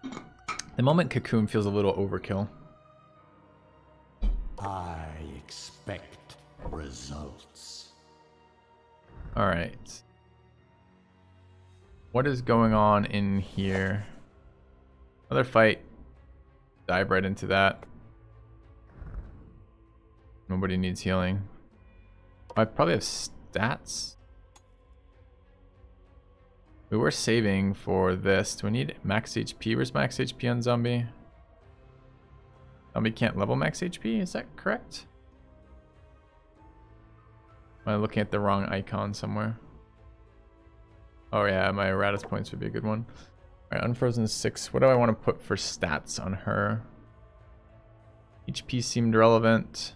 The moment cocoon feels a little overkill. I expect results. All right. What is going on in here? Another fight. Dive right into that. Nobody needs healing. I probably have stats. We were saving for this. Do we need max HP? Where's max HP on zombie? Zombie can't level max HP, is that correct? Am I looking at the wrong icon somewhere? Oh yeah, my Iratus points would be a good one. Alright, Unfrozen 6. What do I want to put for stats on her? HP seemed relevant.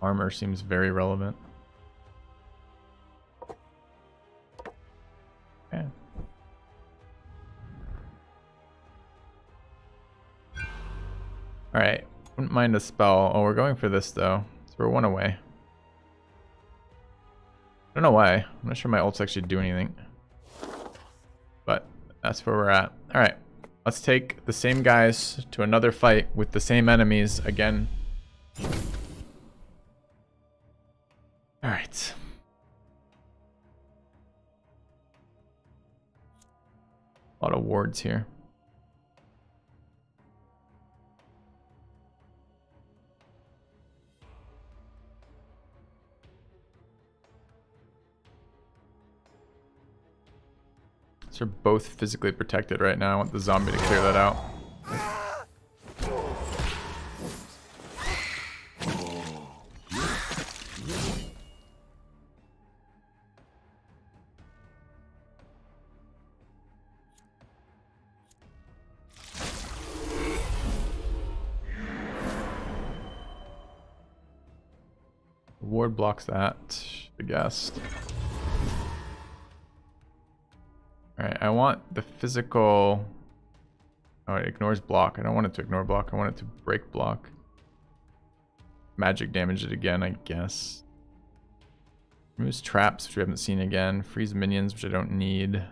Armor seems very relevant. Okay. Alright, wouldn't mind a spell. Oh, we're going for this though. So we're one away. I don't know why. I'm not sure my ults actually do anything. But that's where we're at. Alright, let's take the same guys to another fight with the same enemies again. Alright. A lot of wards here. So we're both physically protected right now. I want the zombie to clear that out. Ward blocks that, I guess. Alright, I want the physical... Oh, it ignores block. I don't want it to ignore block. I want it to break block. Magic damage it again, I guess. Removes traps, which we haven't seen again. Freeze minions, which I don't need.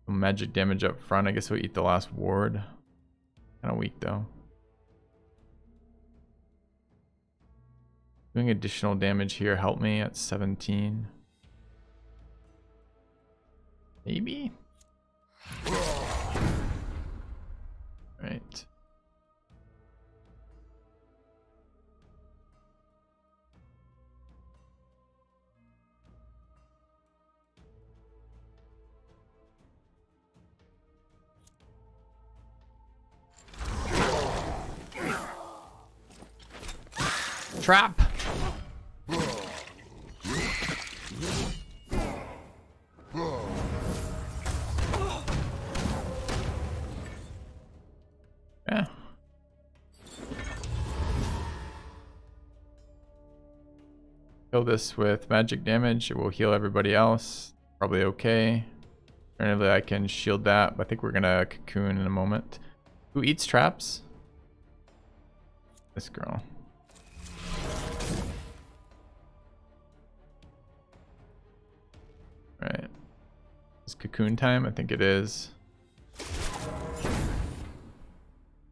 Magic damage up front. I guess we'll eat the last ward. Kind of weak, though. Doing additional damage here help me at 17. Maybe? trap. Yeah. Kill this with magic damage. It will heal everybody else. Probably okay. Alternatively, I can shield that, but I think we're gonna cocoon in a moment. Who eats traps? This girl. Right. It's cocoon time? I think it is.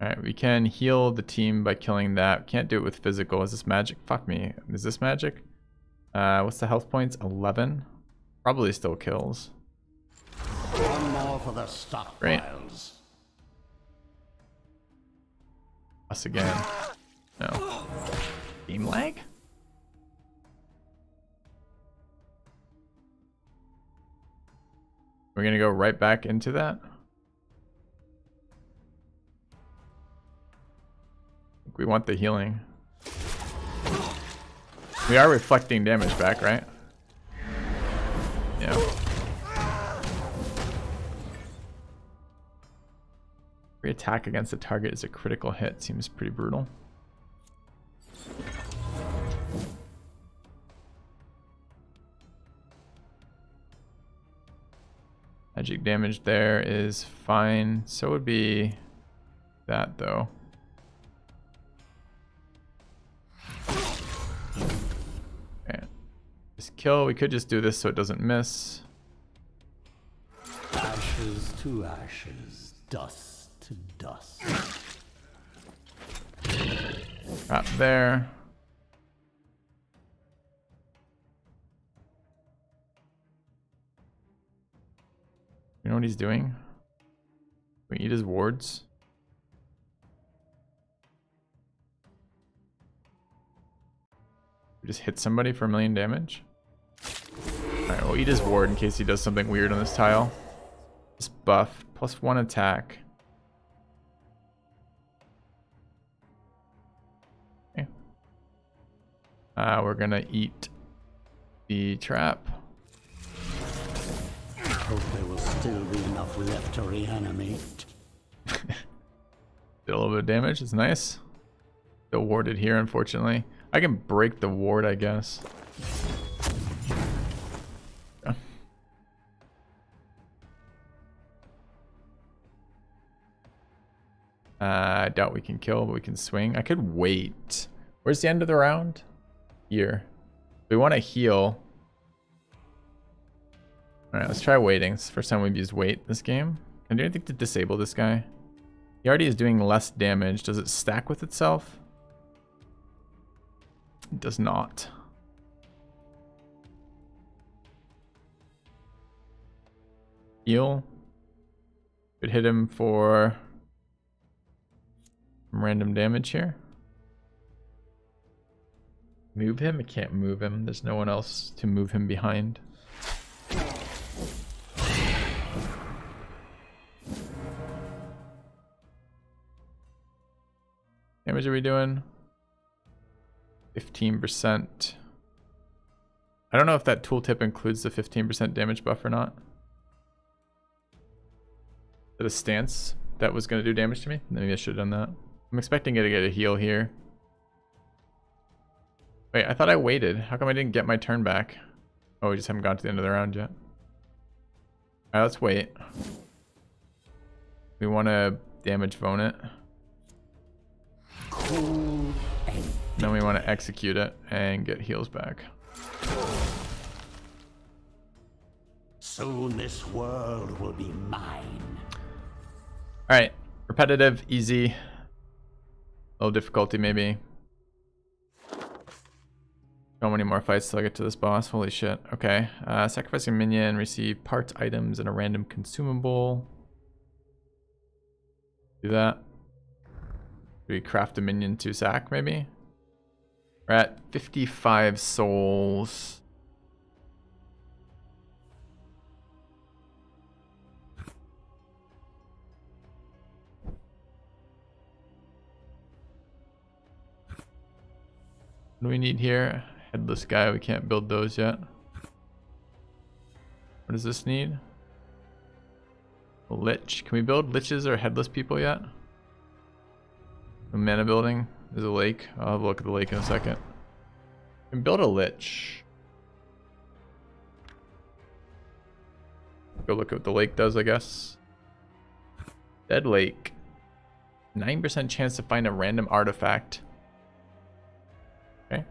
Alright, we can heal the team by killing that. Can't do it with physical. Is this magic? Fuck me. Is this magic? What's the health points? 11? Probably still kills. One more for the stockpiles. Us again. No. Game lag? We're gonna go right back into that. We want the healing. We are reflecting damage back, right? Yeah. Every attack against the target is a critical hit. Seems pretty brutal. Magic damage there is fine. So would be that though. Okay. Just kill. We could just do this so it doesn't miss. Ashes to ashes, dust to dust. Up there. You know what he's doing? Can we eat his wards? We just hit somebody for 1,000,000 damage? Alright, we'll eat his ward in case he does something weird on this tile. This buff, +1 attack. Okay. We're gonna eat the trap. Hope there will still be enough left to reanimate. Did a little bit of damage, it's nice. Still warded here, unfortunately. I can break the ward, I guess. Yeah. I doubt we can kill, but we can swing. I could wait. Where's the end of the round? Here. We want to heal. Alright, let's try waiting. It's the first time we've used wait this game. Can I do anything to disable this guy? He already is doing less damage. Does it stack with itself? It does not. Heal. Could hit him for some random damage here. Move him? I can't move him. There's no one else to move him behind. Damage are we doing? 15%. I don't know if that tooltip includes the 15% damage buff or not. Is that a stance that was going to do damage to me? Maybe I should have done that. I'm expecting it to get a heal here. Wait, I thought I waited. How come I didn't get my turn back? Oh, we just haven't got to the end of the round yet. Alright, let's wait. We want to damage Vone it. Then we want to execute it and get heals back. Soon this world will be mine. Alright, repetitive, easy. Low difficulty maybe. So many more fights till I get to this boss. Holy shit. Okay. Sacrificing minion, receive parts, items, and a random consumable. Do that. Do we craft a minion to sack maybe? We're at 55 souls. What do we need here? Headless guy. We can't build those yet. What does this need? A lich. Can we build liches or headless people yet? A mana building. There's a lake. I'll have a look at the lake in a second. We can build a lich. Go look at what the lake does, I guess. Dead lake. 9% chance to find a random artifact. Okay.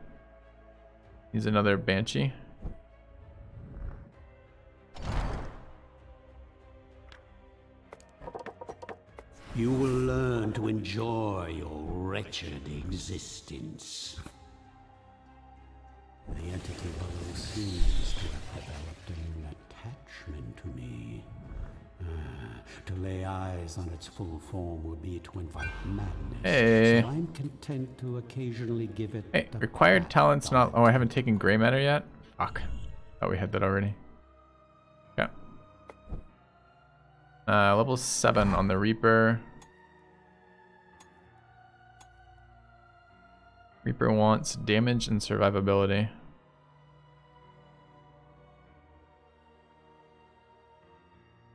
He's another banshee. You will learn to enjoy your wretched existence. The entity below seems to have developed an attachment to me. To lay eyes on its full form would be to invite madness. Hey. So I'm content to occasionally give it. Hey, required talents not. Oh, I haven't taken gray matter yet. Fuck. Thought we had that already. Yeah. Level 7 on the Reaper. Reaper wants damage and survivability.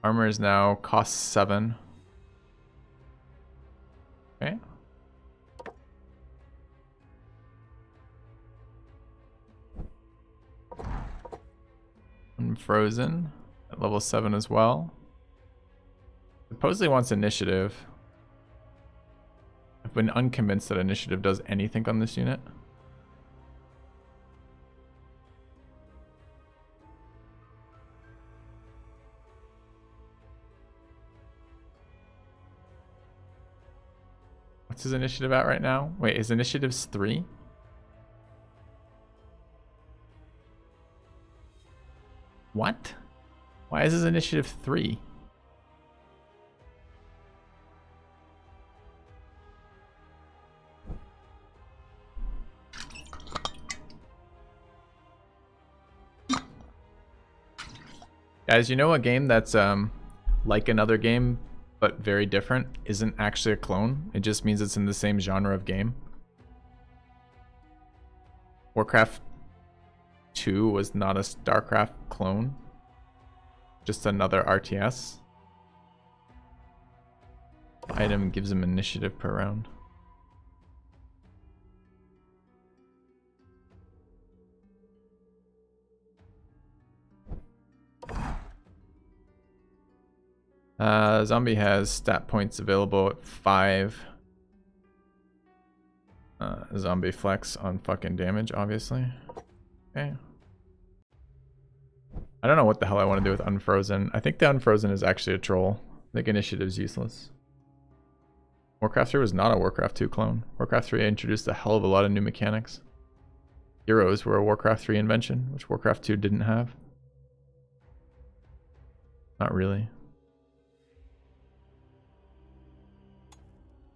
Armor is now cost 7. Okay. Unfrozen at level 7 as well. Supposedly wants initiative. I've been unconvinced that initiative does anything on this unit. What's his initiative at right now? Wait, his initiative's 3? What? Why is his initiative 3? Guys, you know a game that's like another game but very different isn't actually a clone. It just means it's in the same genre of game. Warcraft 2 was not a StarCraft clone. Just another RTS. Item gives him initiative per round. Zombie has stat points available at 5. Zombie flex on fucking damage, obviously. Okay. I don't know what the hell I want to do with Unfrozen. I think the Unfrozen is actually a troll. I think initiative's useless. Warcraft 3 was not a Warcraft 2 clone. Warcraft 3 introduced a hell of a lot of new mechanics. Heroes were a Warcraft 3 invention, which Warcraft 2 didn't have. Not really.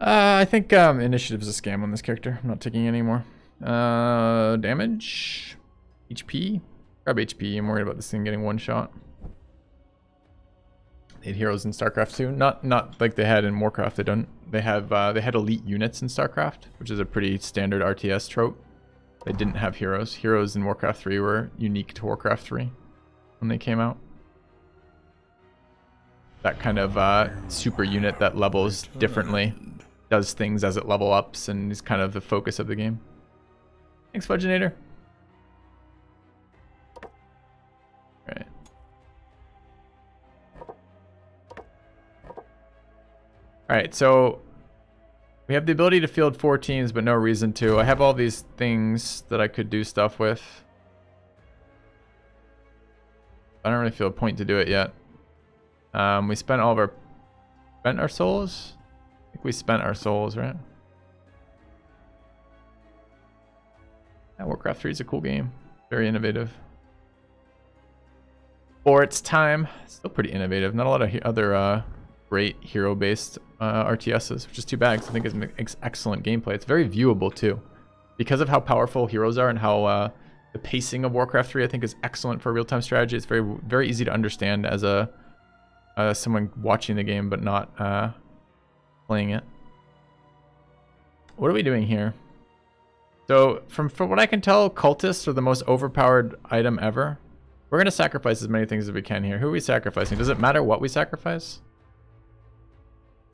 I think initiative is a scam on this character. I'm not taking any more. Damage, HP. Grab HP. I'm worried about this thing getting one shot. They had heroes in StarCraft 2. Not like they had in Warcraft. They don't. They have. They had elite units in StarCraft, which is a pretty standard RTS trope. They didn't have heroes. Heroes in Warcraft 3 were unique to Warcraft 3 when they came out. That kind of super unit that levels differently. Does things as it level ups and is kind of the focus of the game. Thanks, Fudginator. Right. Alright, so we have the ability to field 4 teams, but no reason to. I have all these things that I could do stuff with. I don't really feel a point to do it yet. We spent all of our... Spent our souls? I think we spent our souls, right? Yeah, Warcraft 3 is a cool game. Very innovative. For its time, still pretty innovative. Not a lot of other great hero-based RTSs, which is too bad because I think it's excellent gameplay. It's very viewable too. Because of how powerful heroes are and how the pacing of Warcraft 3 I think is excellent for real-time strategy. It's very, very easy to understand as a someone watching the game but not playing it. What are we doing here? So from what I can tell, cultists are the most overpowered item ever. We're going to sacrifice as many things as we can here. Who are we sacrificing? Does it matter what we sacrifice?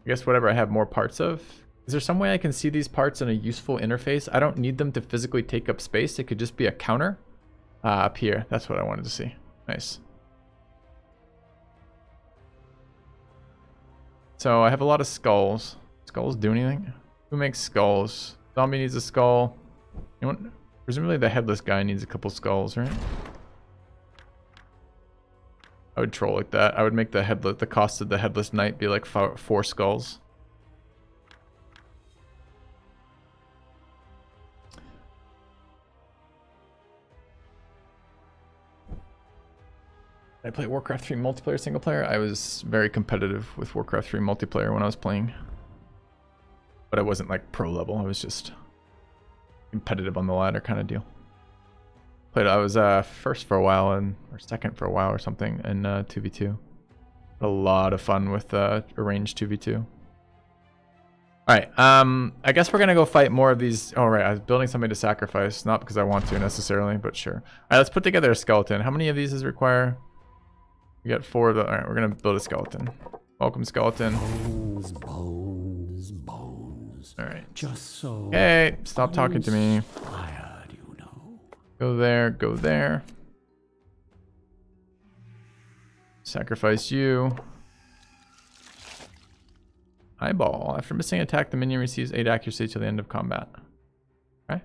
I guess whatever I have more parts of. Is there some way I can see these parts in a useful interface? I don't need them to physically take up space. It could just be a counter up here. That's what I wanted to see. Nice. So I have a lot of skulls. Skulls do anything? Who makes skulls? Zombie needs a skull. You know what? Presumably the headless guy needs a couple skulls, right? I would troll like that. I would make the cost of the headless knight be like 4 skulls. I play Warcraft 3 multiplayer single player. I was very competitive with Warcraft 3 multiplayer when I was playing. But I wasn't like pro level. I was just competitive on the ladder kind of deal. I was first for a while or second for a while or something in 2v2. A lot of fun with arranged 2v2. Alright, I guess we're gonna go fight more of these. Oh right, I was building something to sacrifice, not because I want to necessarily, but sure. Alright, let's put together a skeleton. How many of these does it require? We got 4 of them. Alright, we're gonna build a skeleton. Welcome, skeleton. Bones, bones, bones. Alright. Just so. Hey, stop talking to me. Inspired, you know. Go there, go there. Sacrifice you. Eyeball. After missing an attack, the minion receives 8 accuracy till the end of combat. Okay.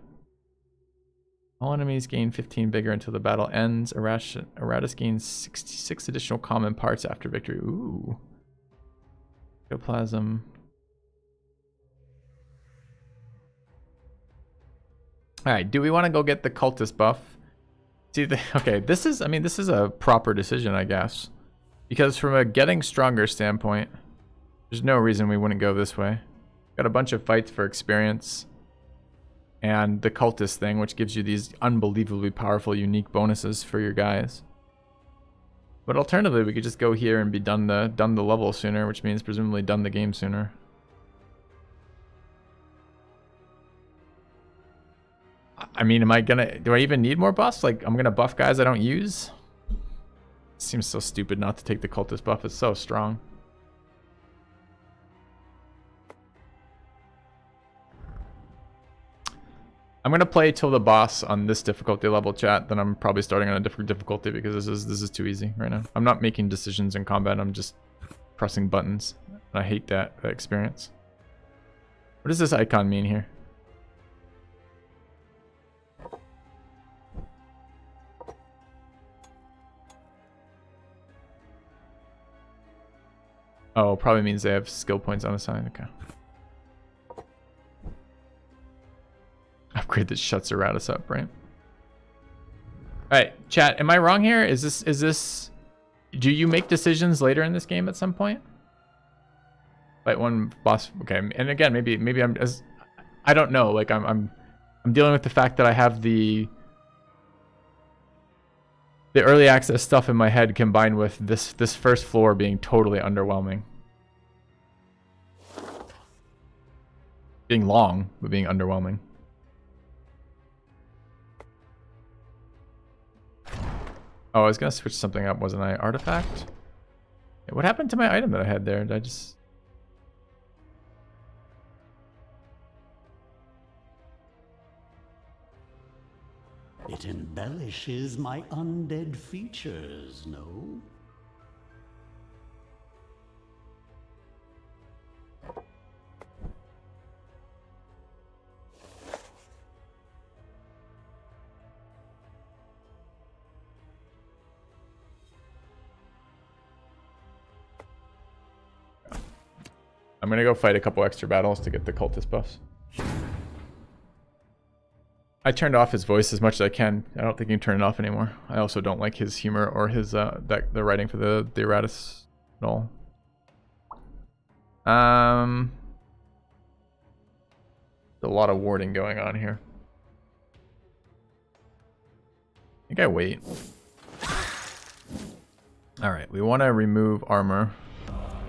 All enemies gain 15 vigor until the battle ends. Iratus gains 66 additional common parts after victory. Ooh. Ectoplasm. Alright, do we want to go get the cultist buff? See, okay, this is a proper decision, I guess. Because from a getting stronger standpoint, there's no reason we wouldn't go this way. Got a bunch of fights for experience. And the cultist thing, which gives you these unbelievably powerful, unique bonuses for your guys. But alternatively, we could just go here and be done the level sooner, which means presumably done the game sooner. I mean, do I even need more buffs? Like, I'm gonna buff guys I don't use? Seems so stupid not to take the cultist buff. It's so strong. I'm gonna play till the boss on this difficulty level, chat. Then I'm probably starting on a different difficulty because this is too easy right now. I'm not making decisions in combat. I'm just pressing buttons. And I hate that experience. What does this icon mean here? Oh, probably means they have skill points on the side. Okay. Upgrade that shuts Iratus up, right? Alright, chat, am I wrong here? Is this do you make decisions later in this game at some point? Fight one boss, okay, and again, maybe I don't know, like I'm dealing with the fact that I have the early access stuff in my head combined with this first floor being totally underwhelming. Being long, but being underwhelming. Oh, I was gonna switch something up, wasn't I? Artifact? What happened to my item that I had there? Did I just... It embellishes my undead features, no? I'm gonna go fight a couple extra battles to get the cultist buffs. I turned off his voice as much as I can. I don't think you can turn it off anymore. I also don't like his humor or his the writing for the Iratus at all. A lot of warding going on here. I think I wait. All right, we want to remove armor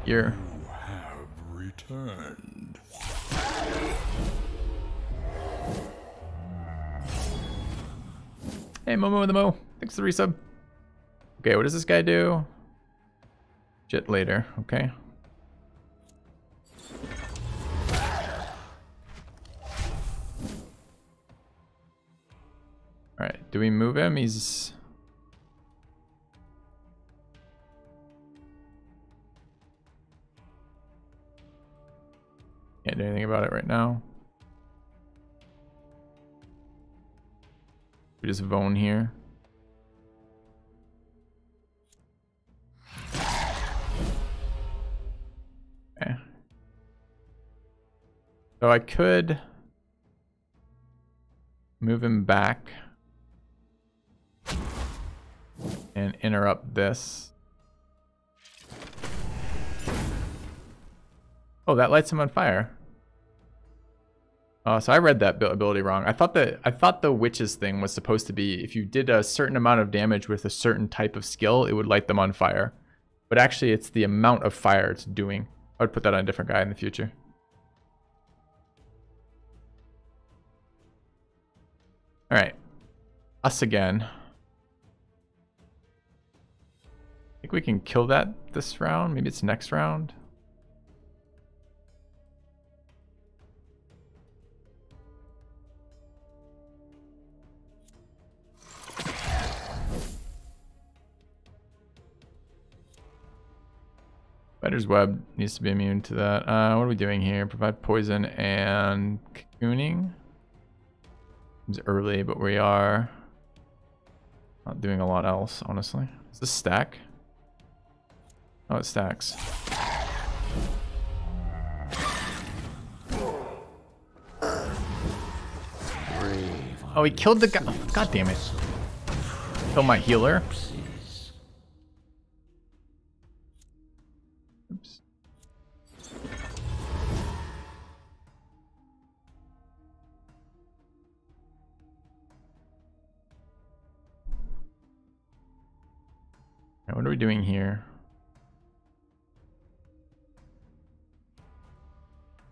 here. You have returned. Hey, Momo the Mo. Thanks for the resub. Okay, what does this guy do? Jit later. Okay. Alright, do we move him? He's... Can't do anything about it right now. We just Vone here. Okay. So I could move him back and interrupt this. Oh, that lights him on fire. So I read that ability wrong. I thought the witches thing was supposed to be if you did a certain amount of damage with a certain type of skill, it would light them on fire. But actually, it's the amount of fire it's doing. I would put that on a different guy in the future. All right, us again. I think we can kill that this round. Maybe it's next round. Spider's web needs to be immune to that. What are we doing here? Provide poison and cocooning. It's early, but we are not doing a lot else, honestly. Is this stack? Oh, it stacks. Oh, he killed the guy. God damn it. Kill my healer. Oops. Right, what are we doing here?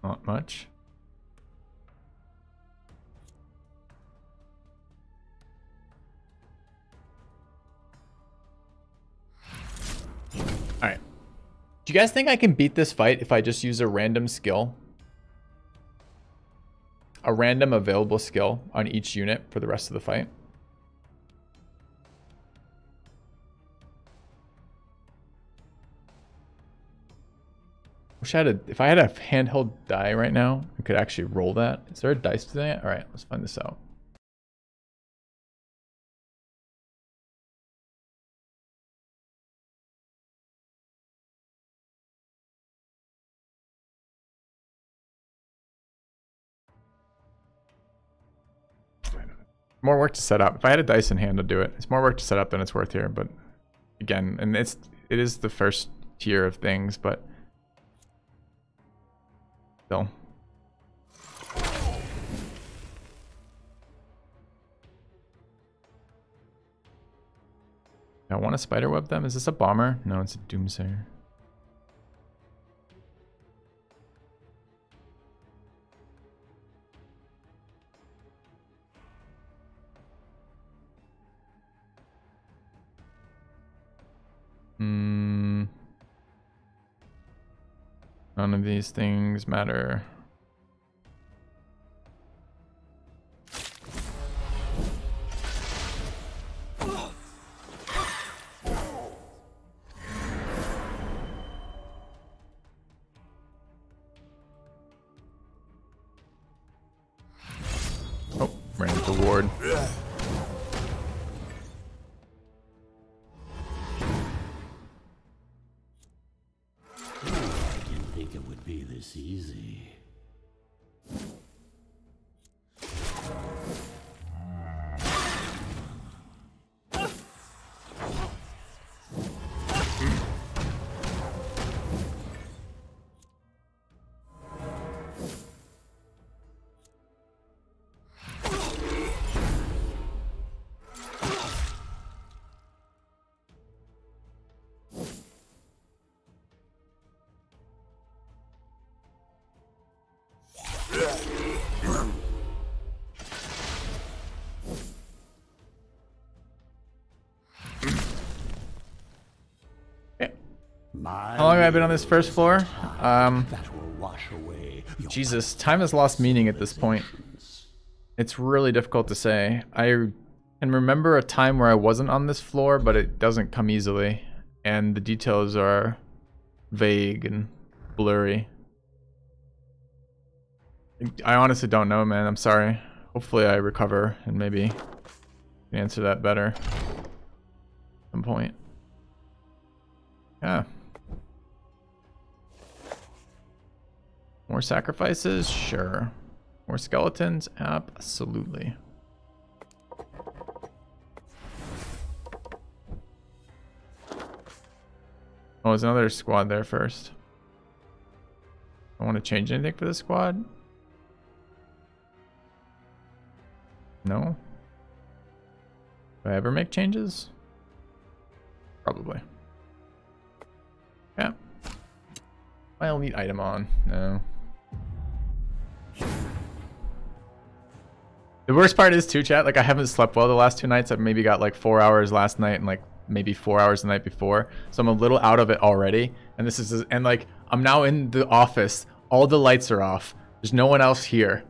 Not much. Alright. Do you guys think I can beat this fight if I just use a random skill? A random available skill on each unit for the rest of the fight? Wish I had a, if I had a handheld die right now, I could actually roll that. Is there a dice to that? Alright, let's find this out. More work to set up. If I had a dice in hand to do it, it's more work to set up than it's worth here. But again, and it is the first tier of things, but still. I want to spiderweb them. Is this a bomber? No, it's a doomsayer. None of these things matter. Oh, ran into ward. Easy. How long have I been on this first floor? That will wash away your Jesus, time has lost meaning at this point. It's really difficult to say. I can remember a time where I wasn't on this floor, but it doesn't come easily. And the details are vague and blurry. I honestly don't know, man. I'm sorry. Hopefully I recover and maybe can answer that better at some point. Yeah. More sacrifices? Sure. More skeletons? Absolutely. Oh, there's another squad there first. I want to change anything for this squad? No? Do I ever make changes? Probably. Yeah. My elite item on. No. The worst part is too, chat, like I haven't slept well the last 2 nights. I've maybe got like 4 hours last night and like maybe 4 hours the night before. So I'm a little out of it already. And this is, and like, I'm now in the office. All the lights are off. There's no one else here.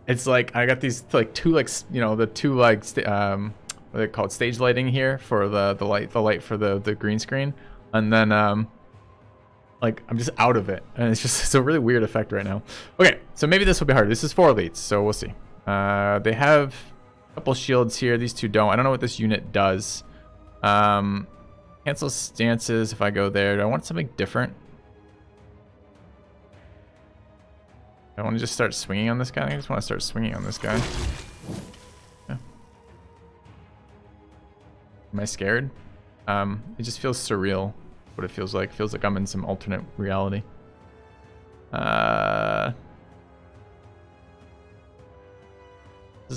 It's like, I got these like 2 like, you know, the 2 like, what are they called? Stage lighting here for the light for the green screen. And then, like, I'm just out of it. And it's a really weird effect right now. Okay, so maybe this will be hard. This is 4 elites, so we'll see. They have a couple shields here. These 2 don't. I don't know what this unit does. Cancel stances if I go there. Do I want something different? I want to just start swinging on this guy. I just want to start swinging on this guy. Yeah. Am I scared? It just feels surreal. What it feels like. It feels like I'm in some alternate reality. This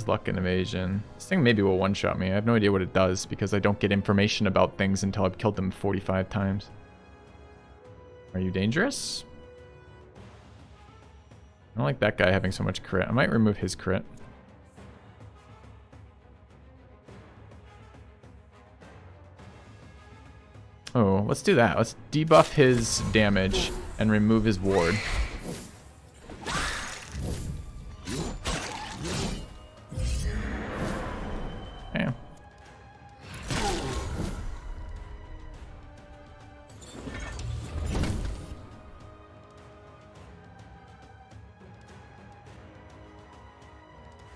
is luck and evasion. This thing maybe will one-shot me. I have no idea what it does because I don't get information about things until I've killed them 45 times. Are you dangerous? I don't like that guy having so much crit. I might remove his crit. Oh, let's do that. Let's debuff his damage and remove his ward. Okay.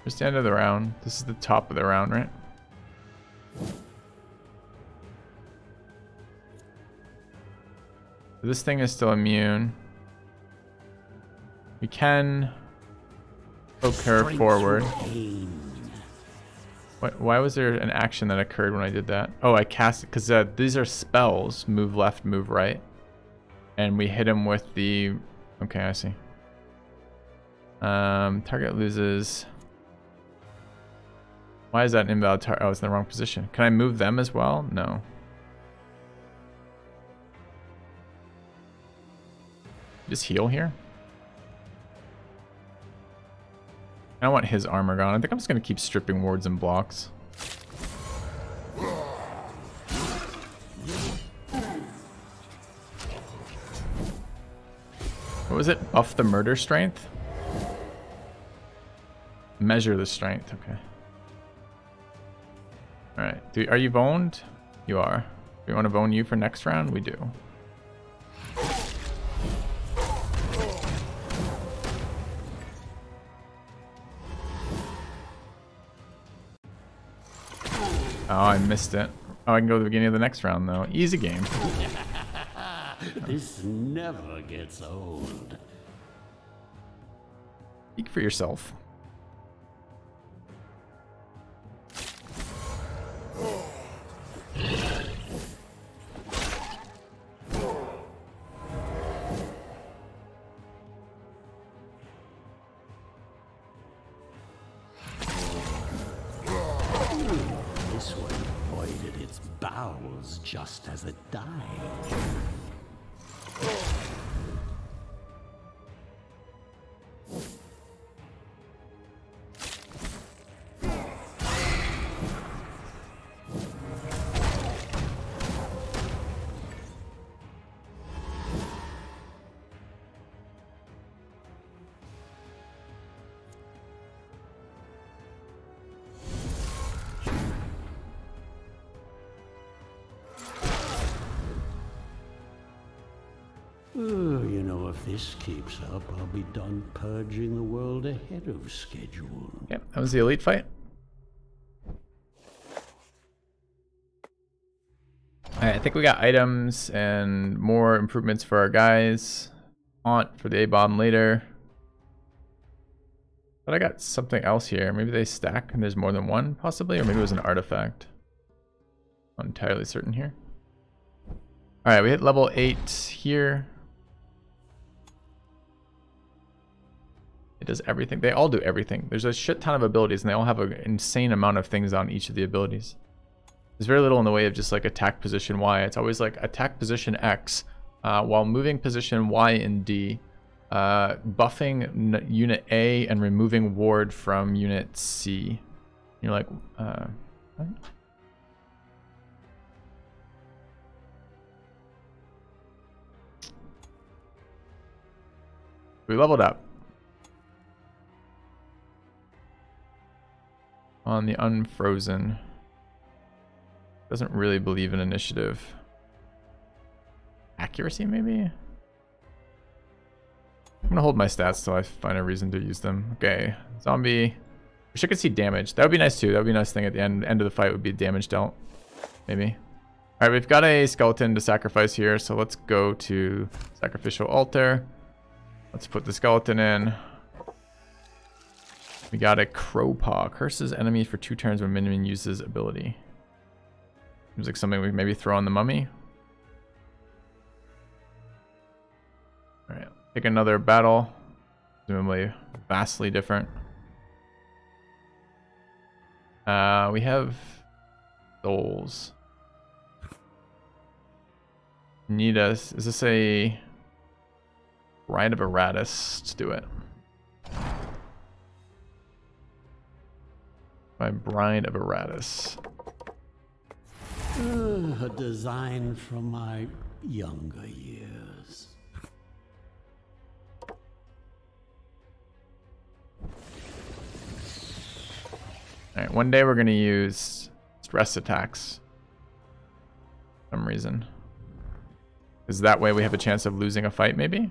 Just the end of the round. This is the top of the round, right? This thing is still immune. We can poke her forward. Why was there an action that occurred when I did that? Oh, I cast it because these are spells. Move left, move right. And we hit him with the... Okay, I see. Target loses... Why is that an invalid target? Oh, it's in the wrong position. Can I move them as well? No. Just heal here. I don't want his armor gone. I think I'm just going to keep stripping wards and blocks. What was it? Buff the murder strength? Measure the strength. Okay. Alright. Are you boned? You are. Do we want to bone you for next round? We do. Oh, I missed it. Oh, I can go to the beginning of the next round, though. Easy game. This never gets old. Speak for yourself. This one avoided its bowels just as it died. You know, if this keeps up, I'll be done purging the world ahead of schedule. Yep, that was the elite fight. Alright, I think we got items and more improvements for our guys. Haunt for the A-bomb later. But I got something else here. Maybe they stack and there's more than one, possibly? Or maybe it was an artifact. Not entirely certain here. Alright, we hit level 8 here. It does everything. They all do everything. There's a shit ton of abilities and they all have an insane amount of things on each of the abilities. There's very little in the way of just like attack position Y. It's always like attack position X while moving position Y and D. Buffing unit A and removing ward from unit C. You're like, what? We leveled up. On the Unfrozen. Doesn't really believe in initiative. Accuracy, maybe? I'm gonna hold my stats till I find a reason to use them. Okay, zombie. Wish I could see damage. That would be nice too. That would be a nice thing at the end of the fight would be damage dealt. Maybe. Alright, we've got a skeleton to sacrifice here, so let's go to sacrificial altar. Let's put the skeleton in. We got a crowpaw. Curses enemy for 2 turns when minion uses ability. Seems like something we maybe throw on the mummy. Alright, pick another battle. Presumably vastly different. We have souls. Need us. Is this a Bride of Iratus? Let's do it. By Bride of Iratus. A design from my younger years. Alright, one day we're going to use stress attacks. For some reason. Because that way we have a chance of losing a fight, maybe?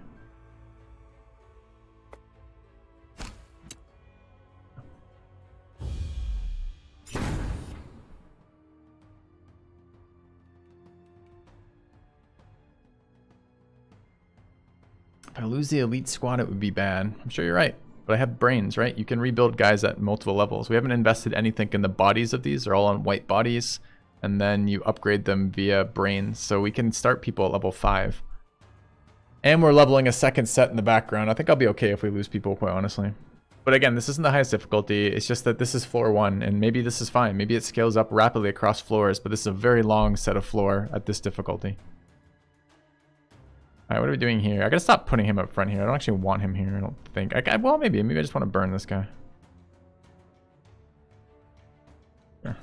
If I lose the elite squad, it would be bad. I'm sure you're right. But I have brains, right? You can rebuild guys at multiple levels. We haven't invested anything in the bodies of these. They're all on white bodies. And then you upgrade them via brains. So we can start people at level 5. And we're leveling a second set in the background. I think I'll be okay if we lose people, quite honestly. But again, this isn't the highest difficulty. It's just that this is floor 1. And maybe this is fine. Maybe it scales up rapidly across floors. But this is a very long set of floor at this difficulty. Alright, what are we doing here? I gotta stop putting him up front here. I don't actually want him here, I don't think. Well, maybe I just want to burn this guy. Sure.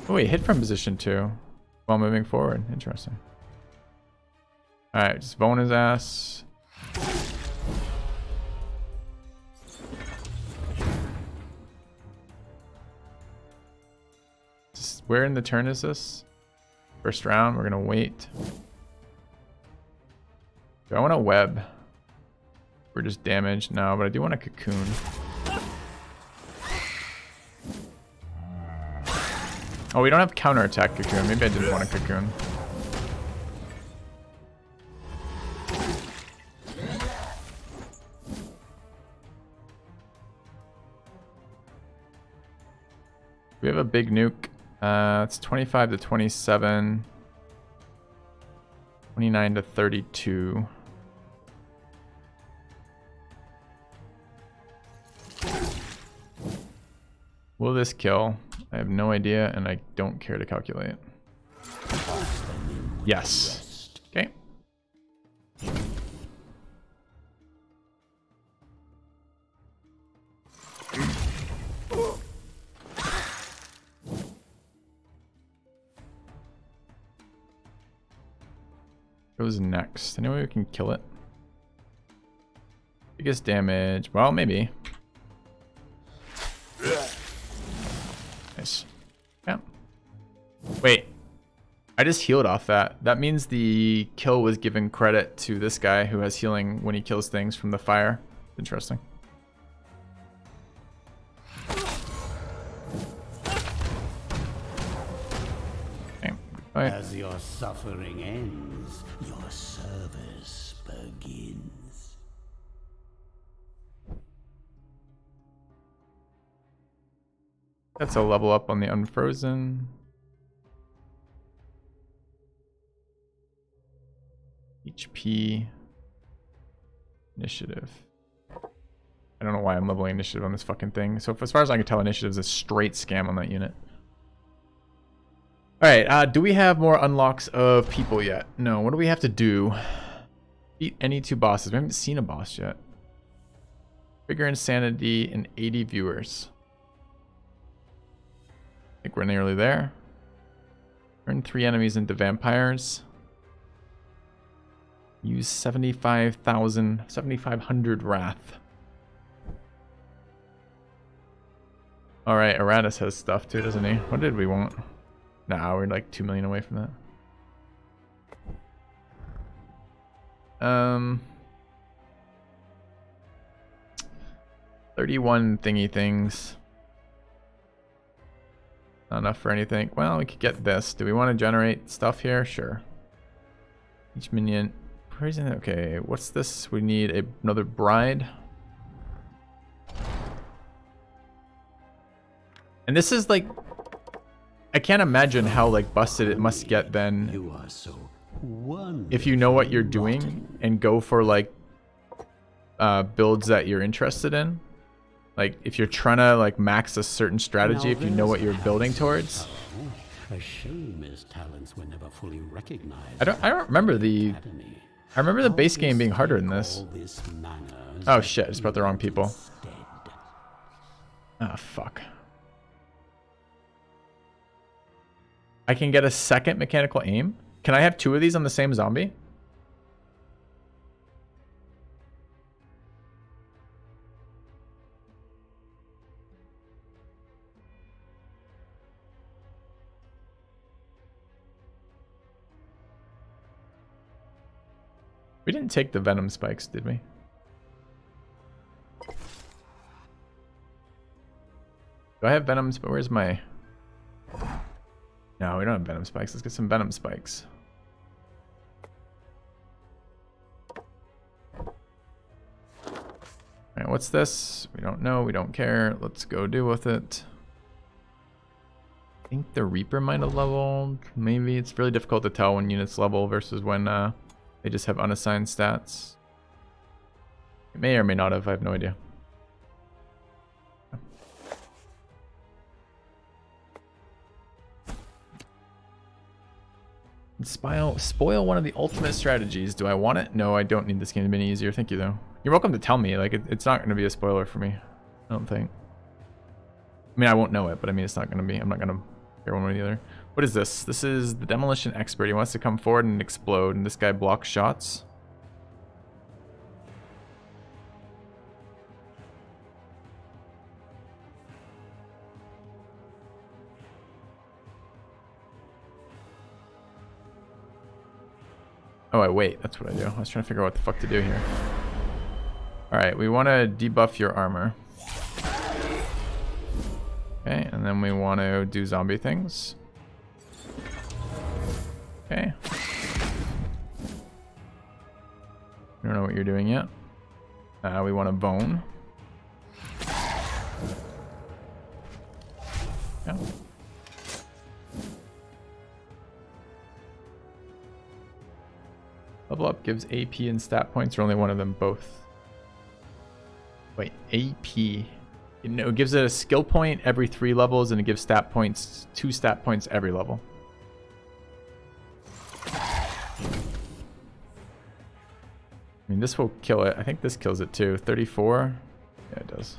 Oh wait, hit from position 2 while moving forward. Interesting. Alright, just bone his ass. Where in the turn is this? First round, we're gonna wait. Do I want a web? We're just damaged? No, but I do want a cocoon. Oh, we don't have counterattack cocoon. Maybe I didn't want a cocoon. We have a big nuke. It's 25 to 27. 29 to 32. Will this kill? I have no idea, and I don't care to calculate. Yes. Okay. Goes next. Any way we can kill it? Biggest damage. Well, maybe. Nice. Yeah. Wait. I just healed off that. That means the kill was given credit to this guy who has healing when he kills things from the fire. Interesting. Okay. Right. As your suffering ends, your service begins. That's a level up on the Unfrozen. HP. Initiative. I don't know why I'm leveling initiative on this fucking thing. So as far as I can tell, initiative is a straight scam on that unit. Alright, do we have more unlocks of people yet? No, what do we have to do? Beat any 2 bosses. We haven't seen a boss yet. Trigger insanity and 80 viewers. I think we're nearly there. Turn 3 enemies into vampires. Use 7,500 wrath. Alright, Iratus has stuff too, doesn't he? What did we want? Nah, we're like 2 million away from that. 31 thingy things. Not enough for anything. Well, we could get this. Do we want to generate stuff here? Sure. Each minion. Okay, what's this? We need another bride. And this is like, I can't imagine how like busted it must get then. You are so if you know what you're doing and go for like builds that you're interested in. Like if you're trying to like max a certain strategy, if you know what you're building towards. A shame his talents were never fully recognized. I don't remember the base game being harder than this. Oh shit, I just brought the wrong people. Ah, fuck. I can get a second mechanical aim? Can I have 2 of these on the same zombie? We didn't take the venom spikes, did we? Do I have venoms? But where's my... No, we don't have venom spikes. Let's get some venom spikes. Alright, what's this? We don't know. We don't care. Let's go deal with it. I think the Reaper might have leveled. Maybe. It's really difficult to tell when units level versus when they just have unassigned stats. It may or may not have. I have no idea. Spoil one of the ultimate strategies. Do I want it? No, I don't need this game to be any easier. Thank you, though. You're welcome to tell me. Like, it's not going to be a spoiler for me. I don't think. I mean, I won't know it, but I mean, it's not going to be. I'm not going to care one way or the other. What is this? This is the demolition expert. He wants to come forward and explode, and this guy blocks shots. Oh, wait, that's what I do. I was trying to figure out what the fuck to do here. Alright, we want to debuff your armor. Okay, and then we want to do zombie things. Okay. I don't know what you're doing yet. We want to bone. Yeah. Level up gives AP and stat points, or only one of them both? Wait, AP. You know, it gives it a skill point every 3 levels, and it gives stat points, 2 stat points every level. I mean, this will kill it. I think this kills it too. 34? Yeah, it does.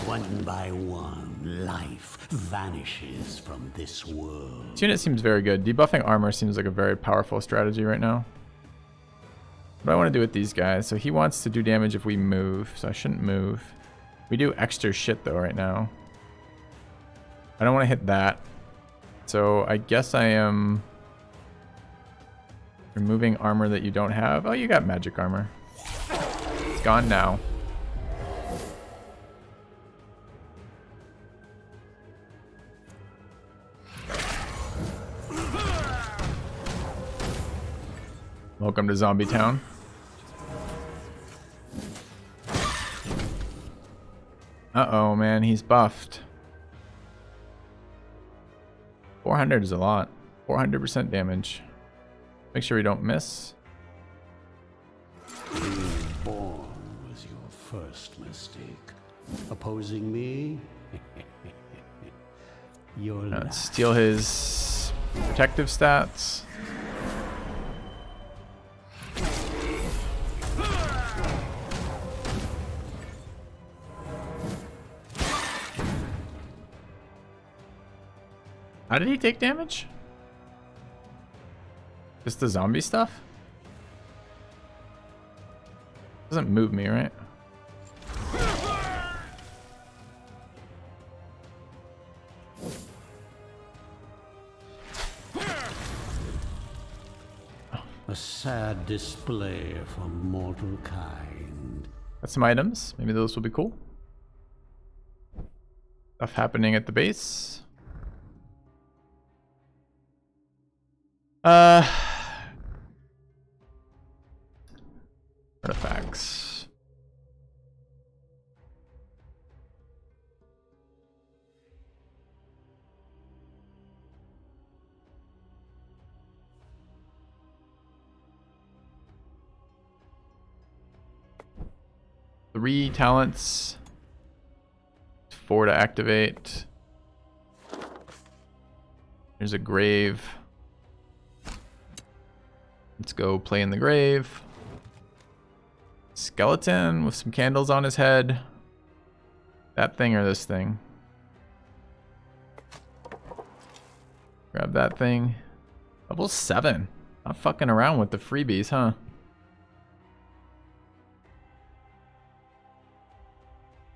One by one, life vanishes from this world. This unit seems very good. Debuffing armor seems like a very powerful strategy right now. What do I want to do with these guys? So he wants to do damage if we move, so I shouldn't move. We do extra shit though right now. I don't want to hit that. So I guess I am removing armor that you don't have. Oh, you got magic armor. It's gone now. Welcome to Zombie Town. Uh-oh, man, he's buffed. 400 is a lot. 400% damage. Make sure we don't miss. Being born was your first mistake. Opposing me? Your last. Steal his protective stats. How did he take damage? Just the zombie stuff? Doesn't move me, right? A sad display from mortal kind. Got some items. Maybe those will be cool. Stuff happening at the base. Artifacts. Three talents. 4 to activate. There's a grave. Let's go play in the grave. Skeleton with some candles on his head. That thing or this thing? Grab that thing. Level 7. Not fucking around with the freebies, huh?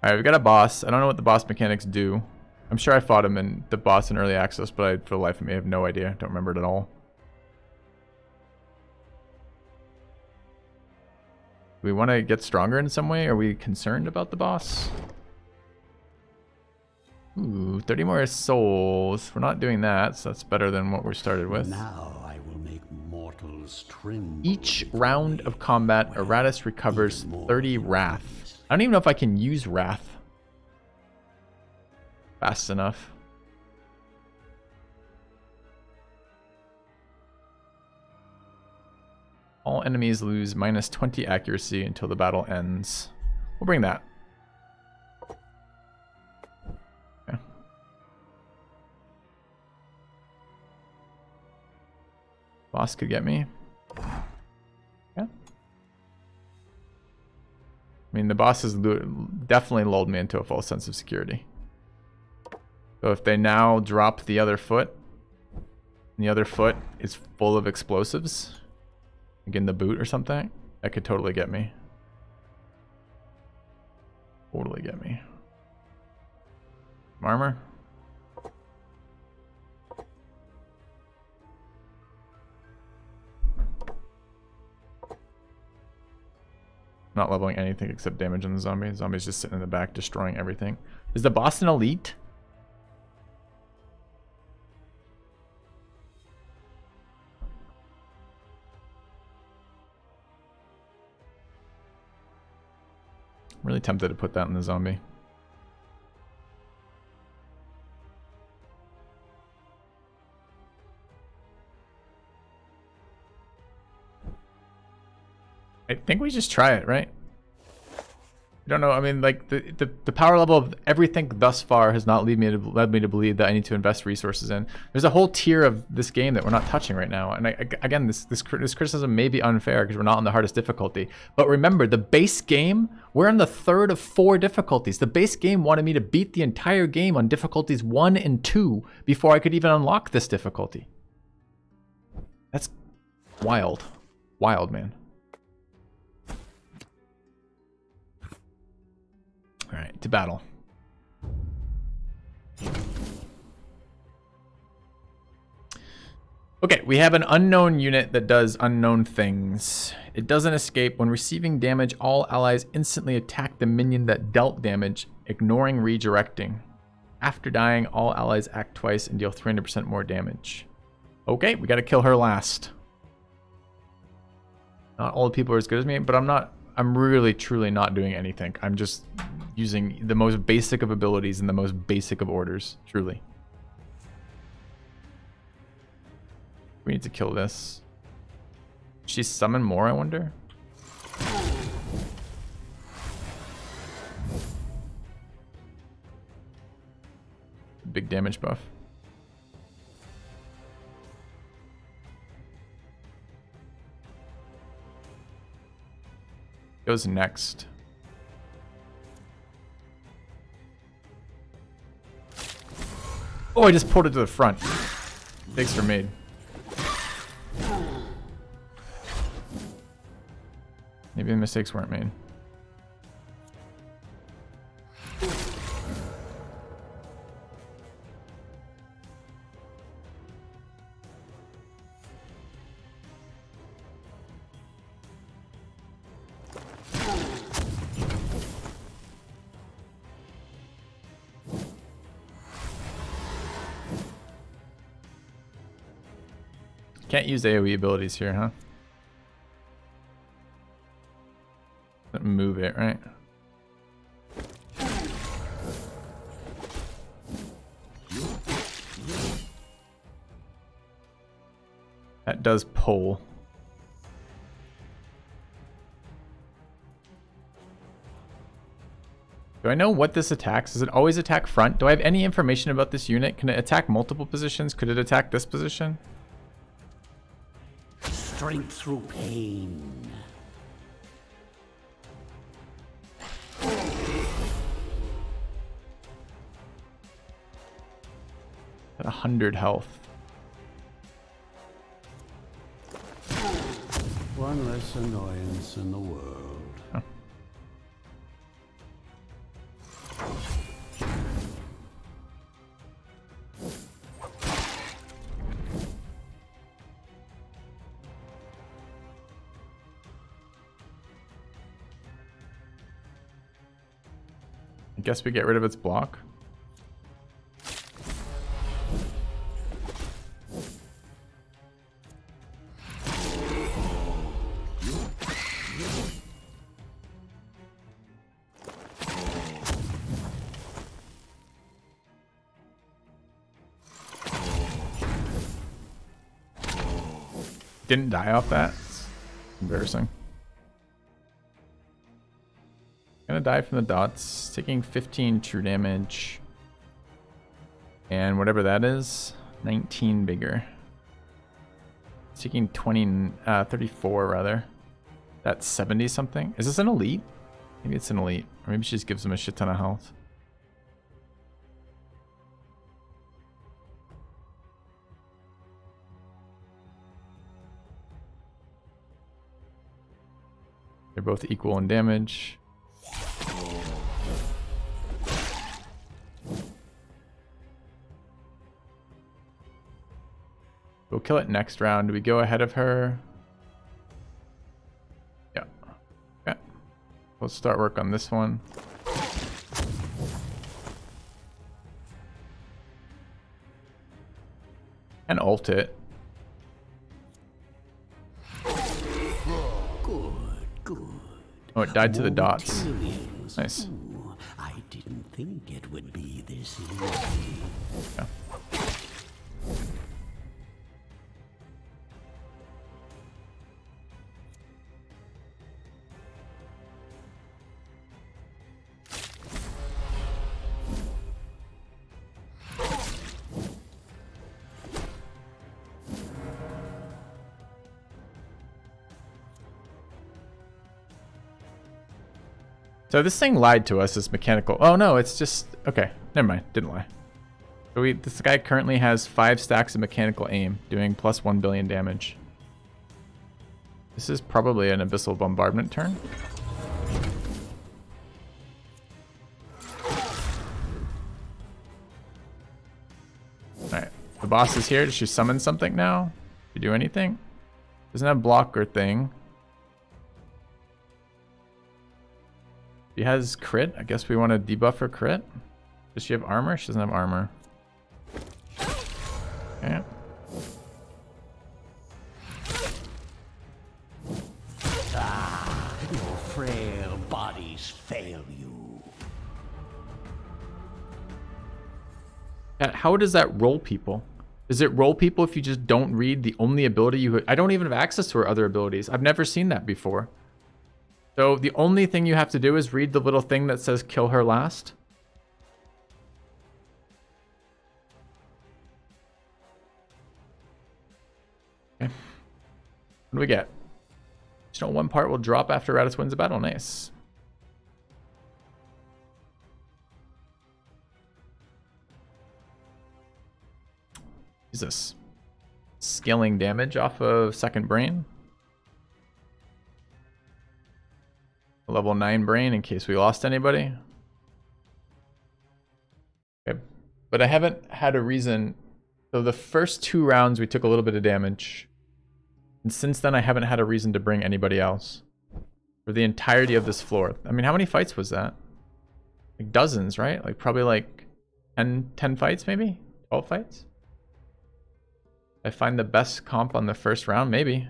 Alright, we've got a boss. I don't know what the boss mechanics do. I'm sure I fought him in the boss in early access, but I, for the life of me, have no idea. Don't remember it at all. Do we want to get stronger in some way? Are we concerned about the boss? Ooh, 30 more souls. We're not doing that, so that's better than what we started with. Now I will make mortals tremble. Each round of combat, Iratus recovers 30 wrath. I don't even know if I can use wrath fast enough. All enemies lose minus 20 accuracy until the battle ends. We'll bring that. Okay. Boss could get me. Yeah. I mean, the boss has definitely lulled me into a false sense of security. So if they now drop the other foot, and the other foot is full of explosives, like in the boot or something, that could totally get me. Totally get me. Armor. Not leveling anything except damage on the zombie. The zombie's just sitting in the back destroying everything. Is the boss an elite? I'm really tempted to put that in the zombie. I think we just try it, right? I don't know. I mean, like the power level of everything thus far has not led me to believe that I need to invest resources in. There's a whole tier of this game that we're not touching right now. And again, this criticism may be unfair because we're not on the hardest difficulty. But remember, the base game, we're on the 3rd of 4 difficulties. The base game wanted me to beat the entire game on difficulties 1 and 2 before I could even unlock this difficulty. That's wild. Wild, man. to battle. Okay, we have an unknown unit that does unknown things. It doesn't escape. When receiving damage, all allies instantly attack the minion that dealt damage, ignoring redirecting. After dying, all allies act twice and deal 300% more damage. Okay, we gotta kill her last. Not all the people are as good as me, but I'm really, truly not doing anything. I'm just using the most basic of abilities and the most basic of orders, truly. We need to kill this. She summon more, I wonder? Big damage buff. Goes next. Oh, I just pulled it to the front. Thanks for Mage. Maybe the mistakes weren't made. Can't use AoE abilities here, huh? Move it, right? That does pull. Do I know what this attacks? Does it always attack front? Do I have any information about this unit? Can it attack multiple positions? Could it attack this position? Strength through pain. At 100 health. One less annoyance in the world. Huh. I guess we get rid of its block. Didn't die off that. It's embarrassing. Gonna die from the dots, taking 15 true damage. And whatever that is, 19 bigger. It's taking 34 rather. That's 70 something. Is this an elite? Maybe it's an elite. Or maybe she just gives him a shit ton of health. They're both equal in damage. We'll kill it next round. Do we go ahead of her? Yeah. Okay. We'll start work on this one. And ult it. Oh, it died to the dots. Nice. I didn't think it would be this easy. Yeah. So this thing lied to us as mechanical. Oh no, it's just okay. Never mind. Didn't lie. So this guy currently has 5 stacks of mechanical aim, doing plus 1 billion damage. This is probably an abyssal bombardment turn. boss is here. Does she summon something now? Does she do anything? Doesn't have block or thing. She has crit. I guess we want to debuff her crit. Does she have armor? She doesn't have armor. Okay. Your frail bodies fail you. How does that roll people? Does it roll people if you just don't read the only ability you... I don't even have access to her other abilities. I've never seen that before. So the only thing you have to do is read the little thing that says kill her last. Okay. What do we get? Additional 1 part will drop after Iratus wins a battle. Nice. Is this scaling damage off of second brain? Level 9 brain in case we lost anybody. Okay. But I haven't had a reason. So the first 2 rounds we took a little bit of damage. And since then I haven't had a reason to bring anybody else. For the entirety of this floor. I mean, how many fights was that? Like dozens, right? Like probably like 10 fights maybe? 12 fights? I find the best comp on the first round? Maybe.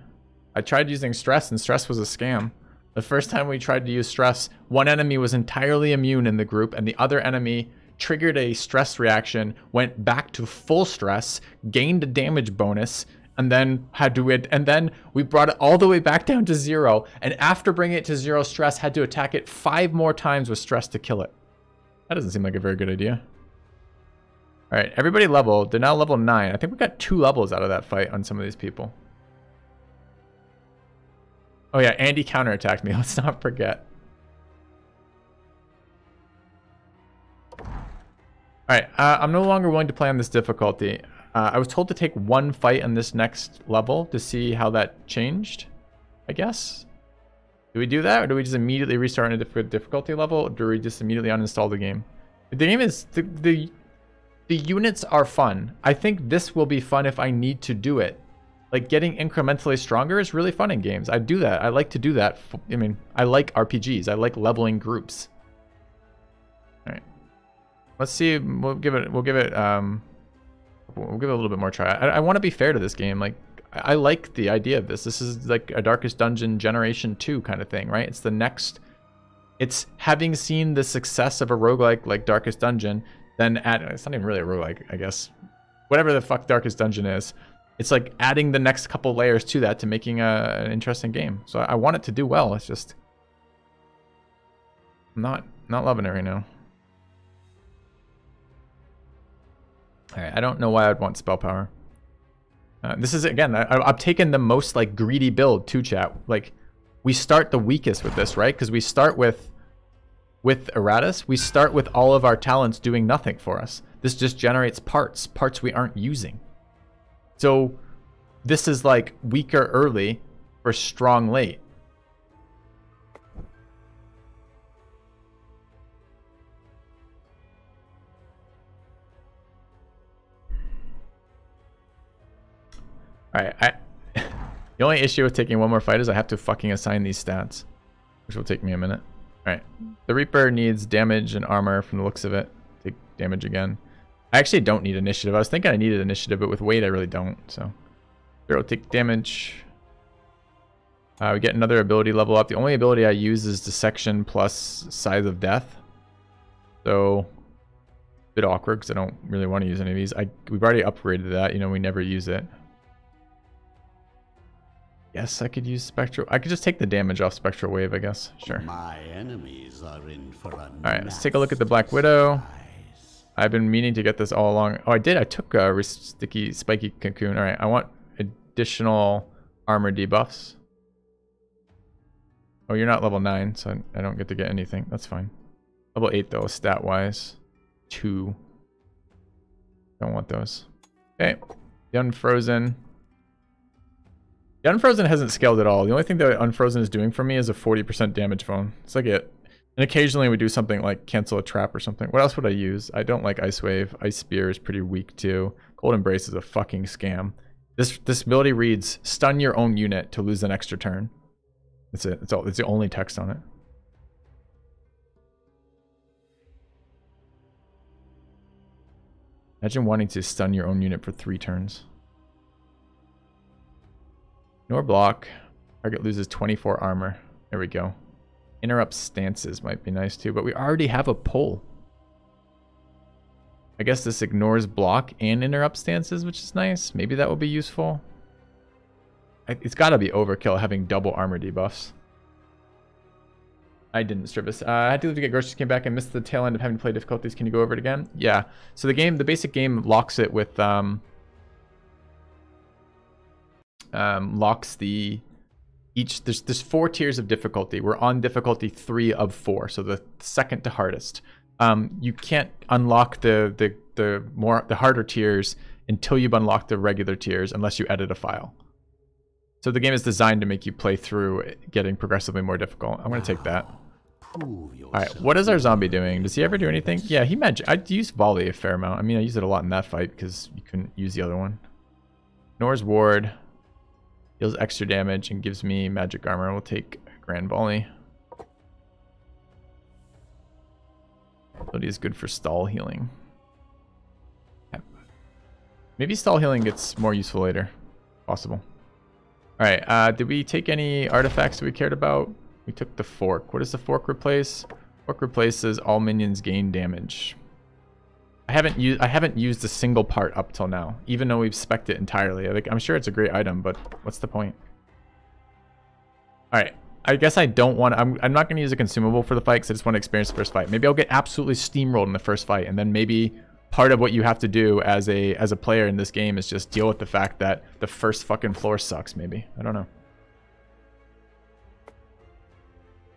I tried using stress and stress was a scam. The first time we tried to use stress, one enemy was entirely immune in the group and the other enemy triggered a stress reaction, went back to full stress, gained a damage bonus, and then we brought it all the way back down to 0, and after bringing it to 0 stress, had to attack it 5 more times with stress to kill it. That doesn't seem like a very good idea. Alright, everybody leveled. They're now level 9. I think we got 2 levels out of that fight on some of these people. Oh yeah, Andy counterattacked me. Let's not forget. Alright, I'm no longer willing to play on this difficulty. I was told to take 1 fight on this next level to see how that changed, I guess. Do we do that, or do we just immediately restart on a difficulty level, or do we just immediately uninstall the game? The game is... The units are fun. I think this will be fun if I need to do it. Like, getting incrementally stronger is really fun in games. I do that. I like to do that. I mean, I like RPGs. I like leveling groups. All right. Let's see. We'll give it a little bit more try. I want to be fair to this game. Like, I like the idea of this. This is like a Darkest Dungeon Generation 2 kind of thing, right? It's the next... It's having seen the success of a roguelike like Darkest Dungeon, then it's not even really a roguelike, I guess. Whatever the fuck Darkest Dungeon is. It's like adding the next couple layers to that to making an interesting game. So I want it to do well. It's just I'm not loving it right now. All right, I don't know why I'd want spell power. This is again, I've taken the most like greedy build too, chat. Like we start the weakest with this, right? Because we start with Iratus, we start with all of our talents doing nothing for us. This just generates parts we aren't using. So this is like weaker early for strong late. All right, the only issue with taking 1 more fight is I have to fucking assign these stats, which will take me a minute. All right, the Reaper needs damage and armor from the looks of it. Take damage again. I actually don't need initiative. I was thinking I needed initiative, but with weight I really don't. So, Zero take damage. We get another ability level up. The only ability I use is Dissection plus Size of Death. So, a bit awkward because I don't really want to use any of these. We've already upgraded that. You know, we never use it. Yes, I could use Spectral. I could just take the damage off Spectral Wave, I guess. Sure. My enemies are in for a Alright, let's take a look at the Black Widow. I've been meaning to get this all along. Oh, I did. I took a sticky, spiky cocoon. All right. I want additional armor debuffs. Oh, you're not level 9, so I don't get to get anything. That's fine. Level 8, though, stat-wise. 2. Don't want those. Okay. The Unfrozen. The Unfrozen hasn't scaled at all. The only thing that Unfrozen is doing for me is a 40% damage phone. It's like it. And occasionally we do something like cancel a trap or something. What else would I use? I don't like Ice Wave. Ice Spear is pretty weak too. Cold Embrace is a fucking scam. This ability reads, stun your own unit to lose an extra turn. That's it. It's the only text on it. Imagine wanting to stun your own unit for 3 turns. Ignore block. Target loses 24 armor. There we go. Interrupt stances might be nice too, but we already have a pull. I guess this ignores block and interrupt stances, which is nice. Maybe that will be useful. It's got to be overkill having double armor debuffs. I didn't service. I had to leave to get groceries, came back and missed the tail end of having to play difficulties. Can you go over it again? Yeah. So the basic game locks it with locks the there's 4 tiers of difficulty. We're on difficulty 3 of 4, so the second to hardest. You can't unlock the harder tiers until you've unlocked the regular tiers unless you edit a file. So the game is designed to make you play through it getting progressively more difficult. I'm going to take that. Alright, what is our zombie doing? Does he ever do anything? Yeah, I use volley a fair amount. I mean, I use it a lot in that fight because you couldn't use the other one. Ignores ward. Deals extra damage and gives me magic armor. We'll take grand volley. Ability is good for stall healing. Maybe stall healing gets more useful later. Possible. Alright, did we take any artifacts that we cared about? We took the fork. What does the fork replace? Fork replaces all minions gain damage. I haven't used a single part up till now, even though we've spec'd it entirely. I'm sure it's a great item, but what's the point? Alright. I guess I don't want to... I'm not going to use a consumable for the fight because I just want to experience the first fight. Maybe I'll get absolutely steamrolled in the first fight, and then maybe part of what you have to do as a player in this game is just deal with the fact that the first fucking floor sucks, maybe. I don't know.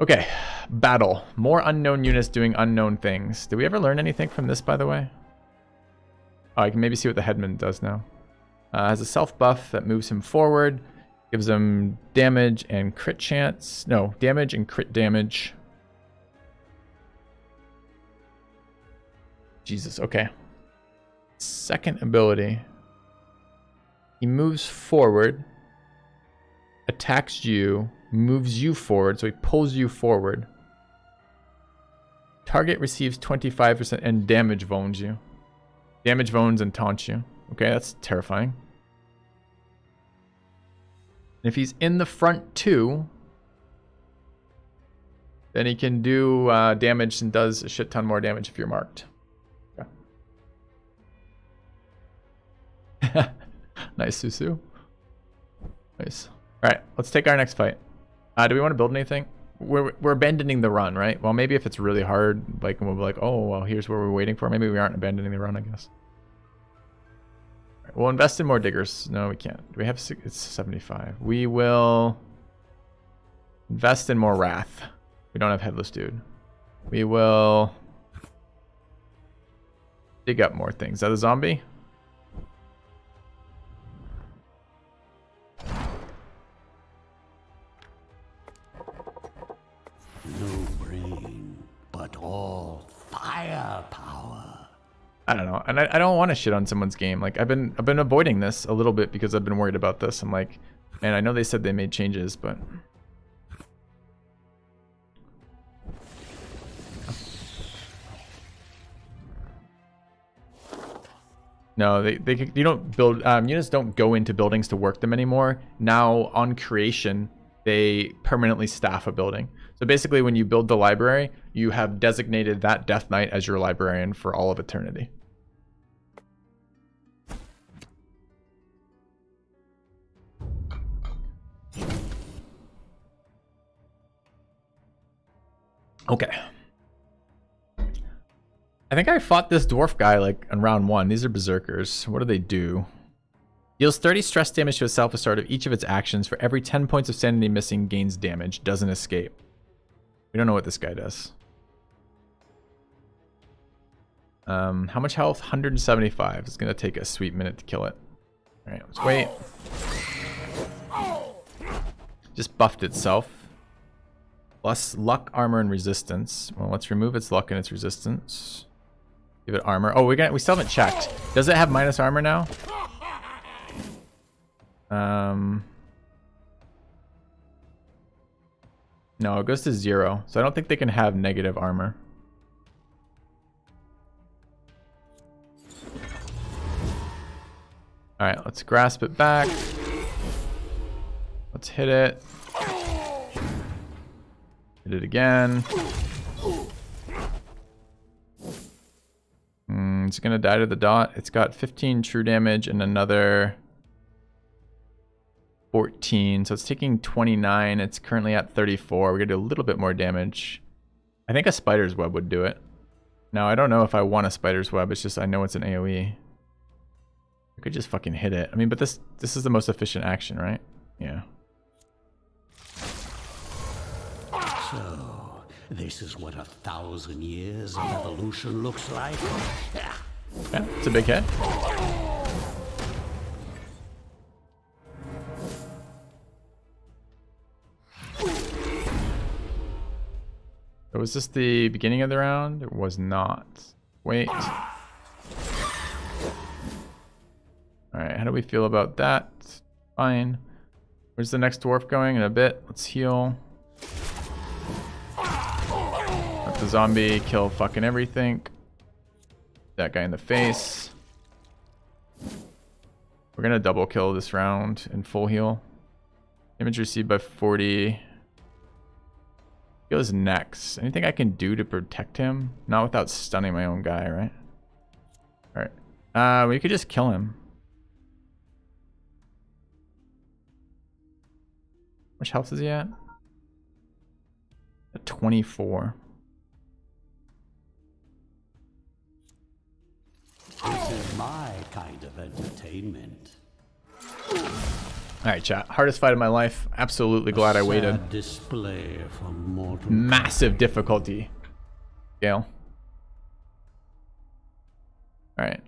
Okay. Battle. More unknown units doing unknown things. Did we ever learn anything from this, by the way? Oh, I can maybe see what the headman does now. Has a self buff that moves him forward. Gives him damage and crit chance. No, damage and crit damage. Jesus, okay. Second ability. He moves forward. Attacks you. Moves you forward, so he pulls you forward. Target receives 25% and damage wounds you. Damage wounds and taunts you. Okay, that's terrifying. If he's in the front too, then he can do damage and does a shit ton more damage if you're marked. Okay. Nice, Susu. Nice. All right, let's take our next fight. Do we want to build anything? We're abandoning the run, right? Well, maybe if it's really hard, like, we'll be like, oh, well, here's where we're waiting for. Maybe we aren't abandoning the run, I guess. All right, we'll invest in more diggers. No, we can't. Do we have... It's 75. We will invest in more wrath. We don't have headless dude. We will dig up more things. Is that a zombie? No brain, but all firepower. I don't know, and I don't want to shit on someone's game. Like I've been avoiding this a little bit because I've been worried about this. I'm like, man, I know they said they made changes, but no, you don't build units don't go into buildings to work them anymore. Now on creation, they permanently staff a building. So basically when you build the library, you have designated that Death Knight as your librarian for all of eternity. Okay. I think I fought this dwarf guy like in round 1. These are berserkers. What do they do? Deals 30 stress damage to itself at the start of each of its actions. For every 10 points of sanity missing, gains damage. Doesn't escape. We don't know what this guy does. How much health? 175. It's going to take a sweet minute to kill it. Alright, let's wait. Just buffed itself. Plus luck, armor, and resistance. Well, let's remove its luck and its resistance. Give it armor. Oh, we still haven't checked. Does it have minus armor now? No, it goes to 0. So I don't think they can have negative armor. Alright, let's grasp it back. Let's hit it. Hit it again. It's gonna die to the dot. It's got 15 true damage and another 14. So it's taking 29. It's currently at 34. We're gonna do a little bit more damage. I think a spider's web would do it. Now, I don't know if I want a spider's web. It's just I know it's an AoE. I could just fucking hit it. I mean, but this is the most efficient action, right? Yeah. So, this is what 1,000 years of evolution looks like? Yeah, it's a big hit. So was this the beginning of the round? It was not. Wait. Alright, how do we feel about that? Fine. Where's the next dwarf going in a bit? Let's heal. Let the zombie kill fucking everything. That guy in the face. We're gonna double kill this round in full heal. Damage received by 40. Goes next. Anything I can do to protect him? Not without stunning my own guy, right? Alright. We could just kill him. How much health is he at? At 24. This is my kind of entertainment. Alright, chat. Hardest fight of my life. Absolutely glad I waited. Display from mortal Massive difficulty. Scale. Alright.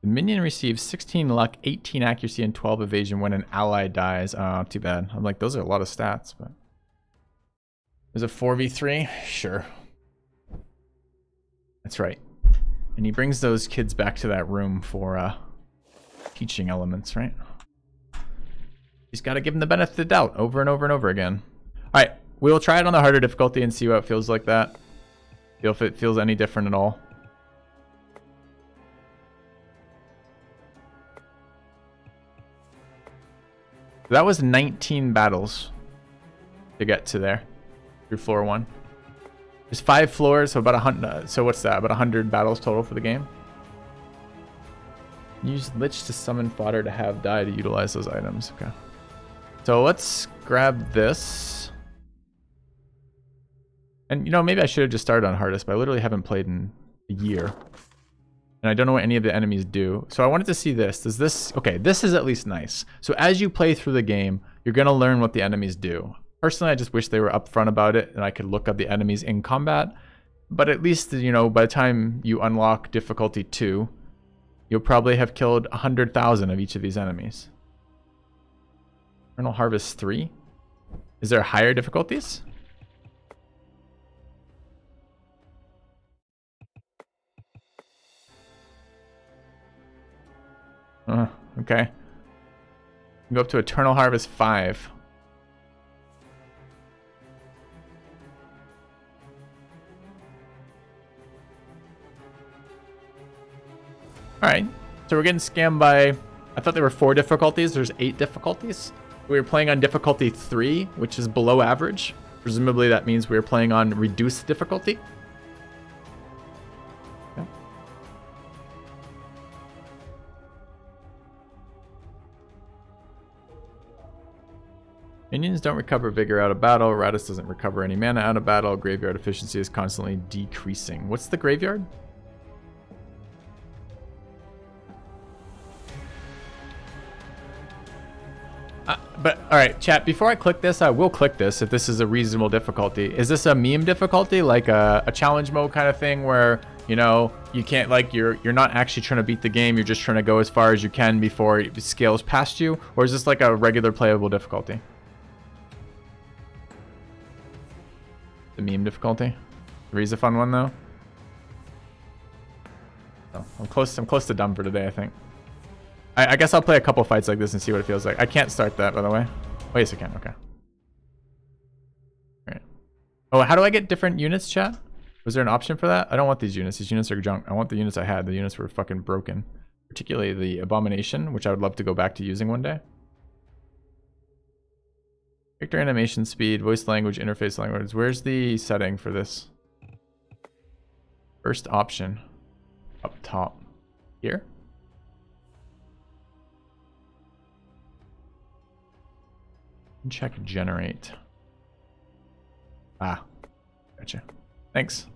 The minion receives 16 luck, 18 accuracy, and 12 evasion when an ally dies. Oh, too bad. I'm like, those are a lot of stats, but... There's a 4v3? Sure. That's right. And he brings those kids back to that room for teaching elements, right? He's got to give them the benefit of the doubt over and over and over again. All right, we'll try it on the harder difficulty and see what it feels like that. Feel if it feels any different at all. That was 19 battles to get to there through floor 1. There's 5 floors, so about 100. So what's that? About 100 battles total for the game. Use Lich to summon fodder to have die to utilize those items. Okay. So let's grab this. And you know, maybe I should have just started on hardest, but I literally haven't played in a year. And I don't know what any of the enemies do. So I wanted to see this. Does this... Okay, this is at least nice. So as you play through the game, you're going to learn what the enemies do. Personally, I just wish they were upfront about it and I could look up the enemies in combat. But at least, you know, by the time you unlock difficulty 2, you'll probably have killed 100,000 of each of these enemies. Eternal Harvest 3? Is there higher difficulties? Okay. Go up to Eternal Harvest 5. Alright, so we're getting scammed by... I thought there were 4 difficulties. There's 8 difficulties. We were playing on difficulty 3, which is below average. Presumably that means we were playing on reduced difficulty. Okay. Minions don't recover vigor out of battle. Iratus doesn't recover any mana out of battle. Graveyard efficiency is constantly decreasing. What's the graveyard? But, alright, chat, before I click this, I will click this if this is a reasonable difficulty. Is this a meme difficulty, like a challenge mode kind of thing where, you know, you can't, like, you're not actually trying to beat the game, you're just trying to go as far as you can before it scales past you? Or is this like a regular playable difficulty? The meme difficulty? Three's a fun one though. Oh, I'm close to done for today, I think. I guess I'll play a couple fights like this and see what it feels like. I can't start that, by the way. Oh, yes, I can. Okay. Alright. Oh, how do I get different units, chat? Was there an option for that? I don't want these units. These units are junk. I want the units I had. The units were fucking broken. Particularly the Abomination, which I would love to go back to using one day. Character animation speed, voice language, interface language. Where's the setting for this? First option. Up top. Here? Check generate. Ah, gotcha. Thanks.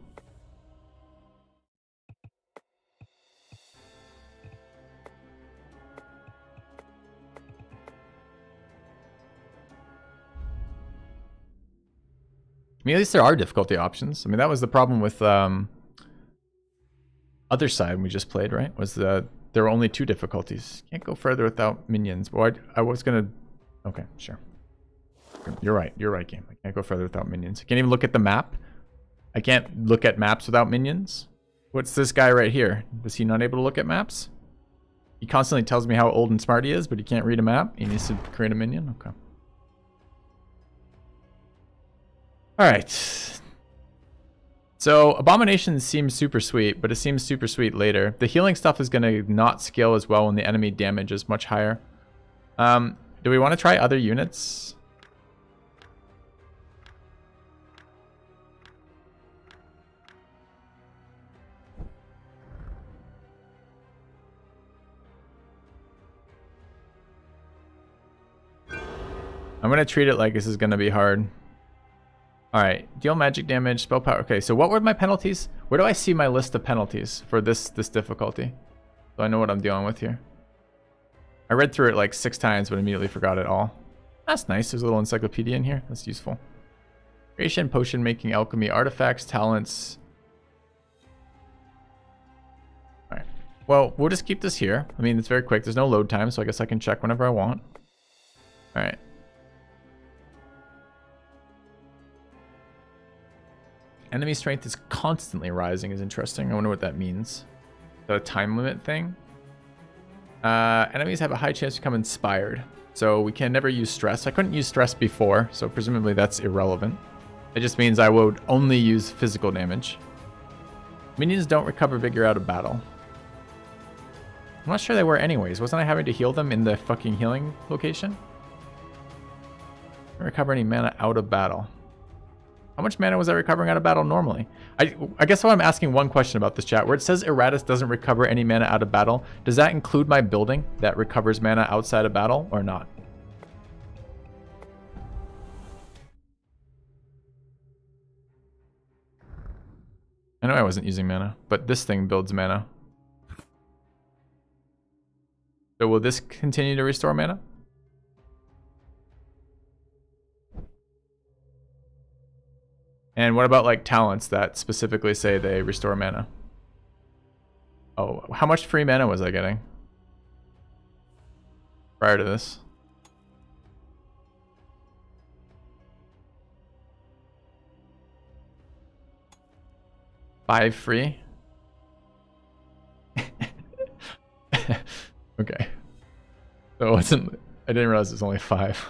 I mean, at least there are difficulty options. I mean, that was the problem with other side we just played, right? Was there were only 2 difficulties. Can't go further without minions. Boy, I was gonna. Okay, sure. You're right, game. I can't go further without minions. I can't even look at the map. I can't look at maps without minions. What's this guy right here? Is he not able to look at maps? He constantly tells me how old and smart he is, but he can't read a map. He needs to create a minion? Okay. Alright. So, Abomination seems super sweet, but it seems super sweet later. The healing stuff is going to not scale as well when the enemy damage is much higher. Do we want to try other units? I'm going to treat it like this is going to be hard. Alright, deal magic damage, spell power. Okay, so what were my penalties? Where do I see my list of penalties for this difficulty? So I know what I'm dealing with here. I read through it like 6 times, but immediately forgot it all. That's nice. There's a little encyclopedia in here. That's useful. Creation, potion making, alchemy, artifacts, talents. Alright. Well, we'll just keep this here. I mean, it's very quick. There's no load time, so I guess I can check whenever I want. Alright. Enemy strength is constantly rising is interesting. I wonder what that means. Is that a time limit thing? Enemies have a high chance to become inspired. So we can never use stress. I couldn't use stress before, so presumably that's irrelevant. It just means I would only use physical damage. Minions don't recover vigor out of battle. I'm not sure they were anyways. Wasn't I having to heal them in the fucking healing location? Don't recover any mana out of battle. How much mana was I recovering out of battle normally? I guess I'm asking one question about this chat. Where it says Iratus doesn't recover any mana out of battle, does that include my building that recovers mana outside of battle or not? I know I wasn't using mana, but this thing builds mana. So will this continue to restore mana? And what about like talents that specifically say they restore mana? Oh, how much free mana was I getting prior to this? 5 free? Okay. So it wasn't, I didn't realize it was only 5.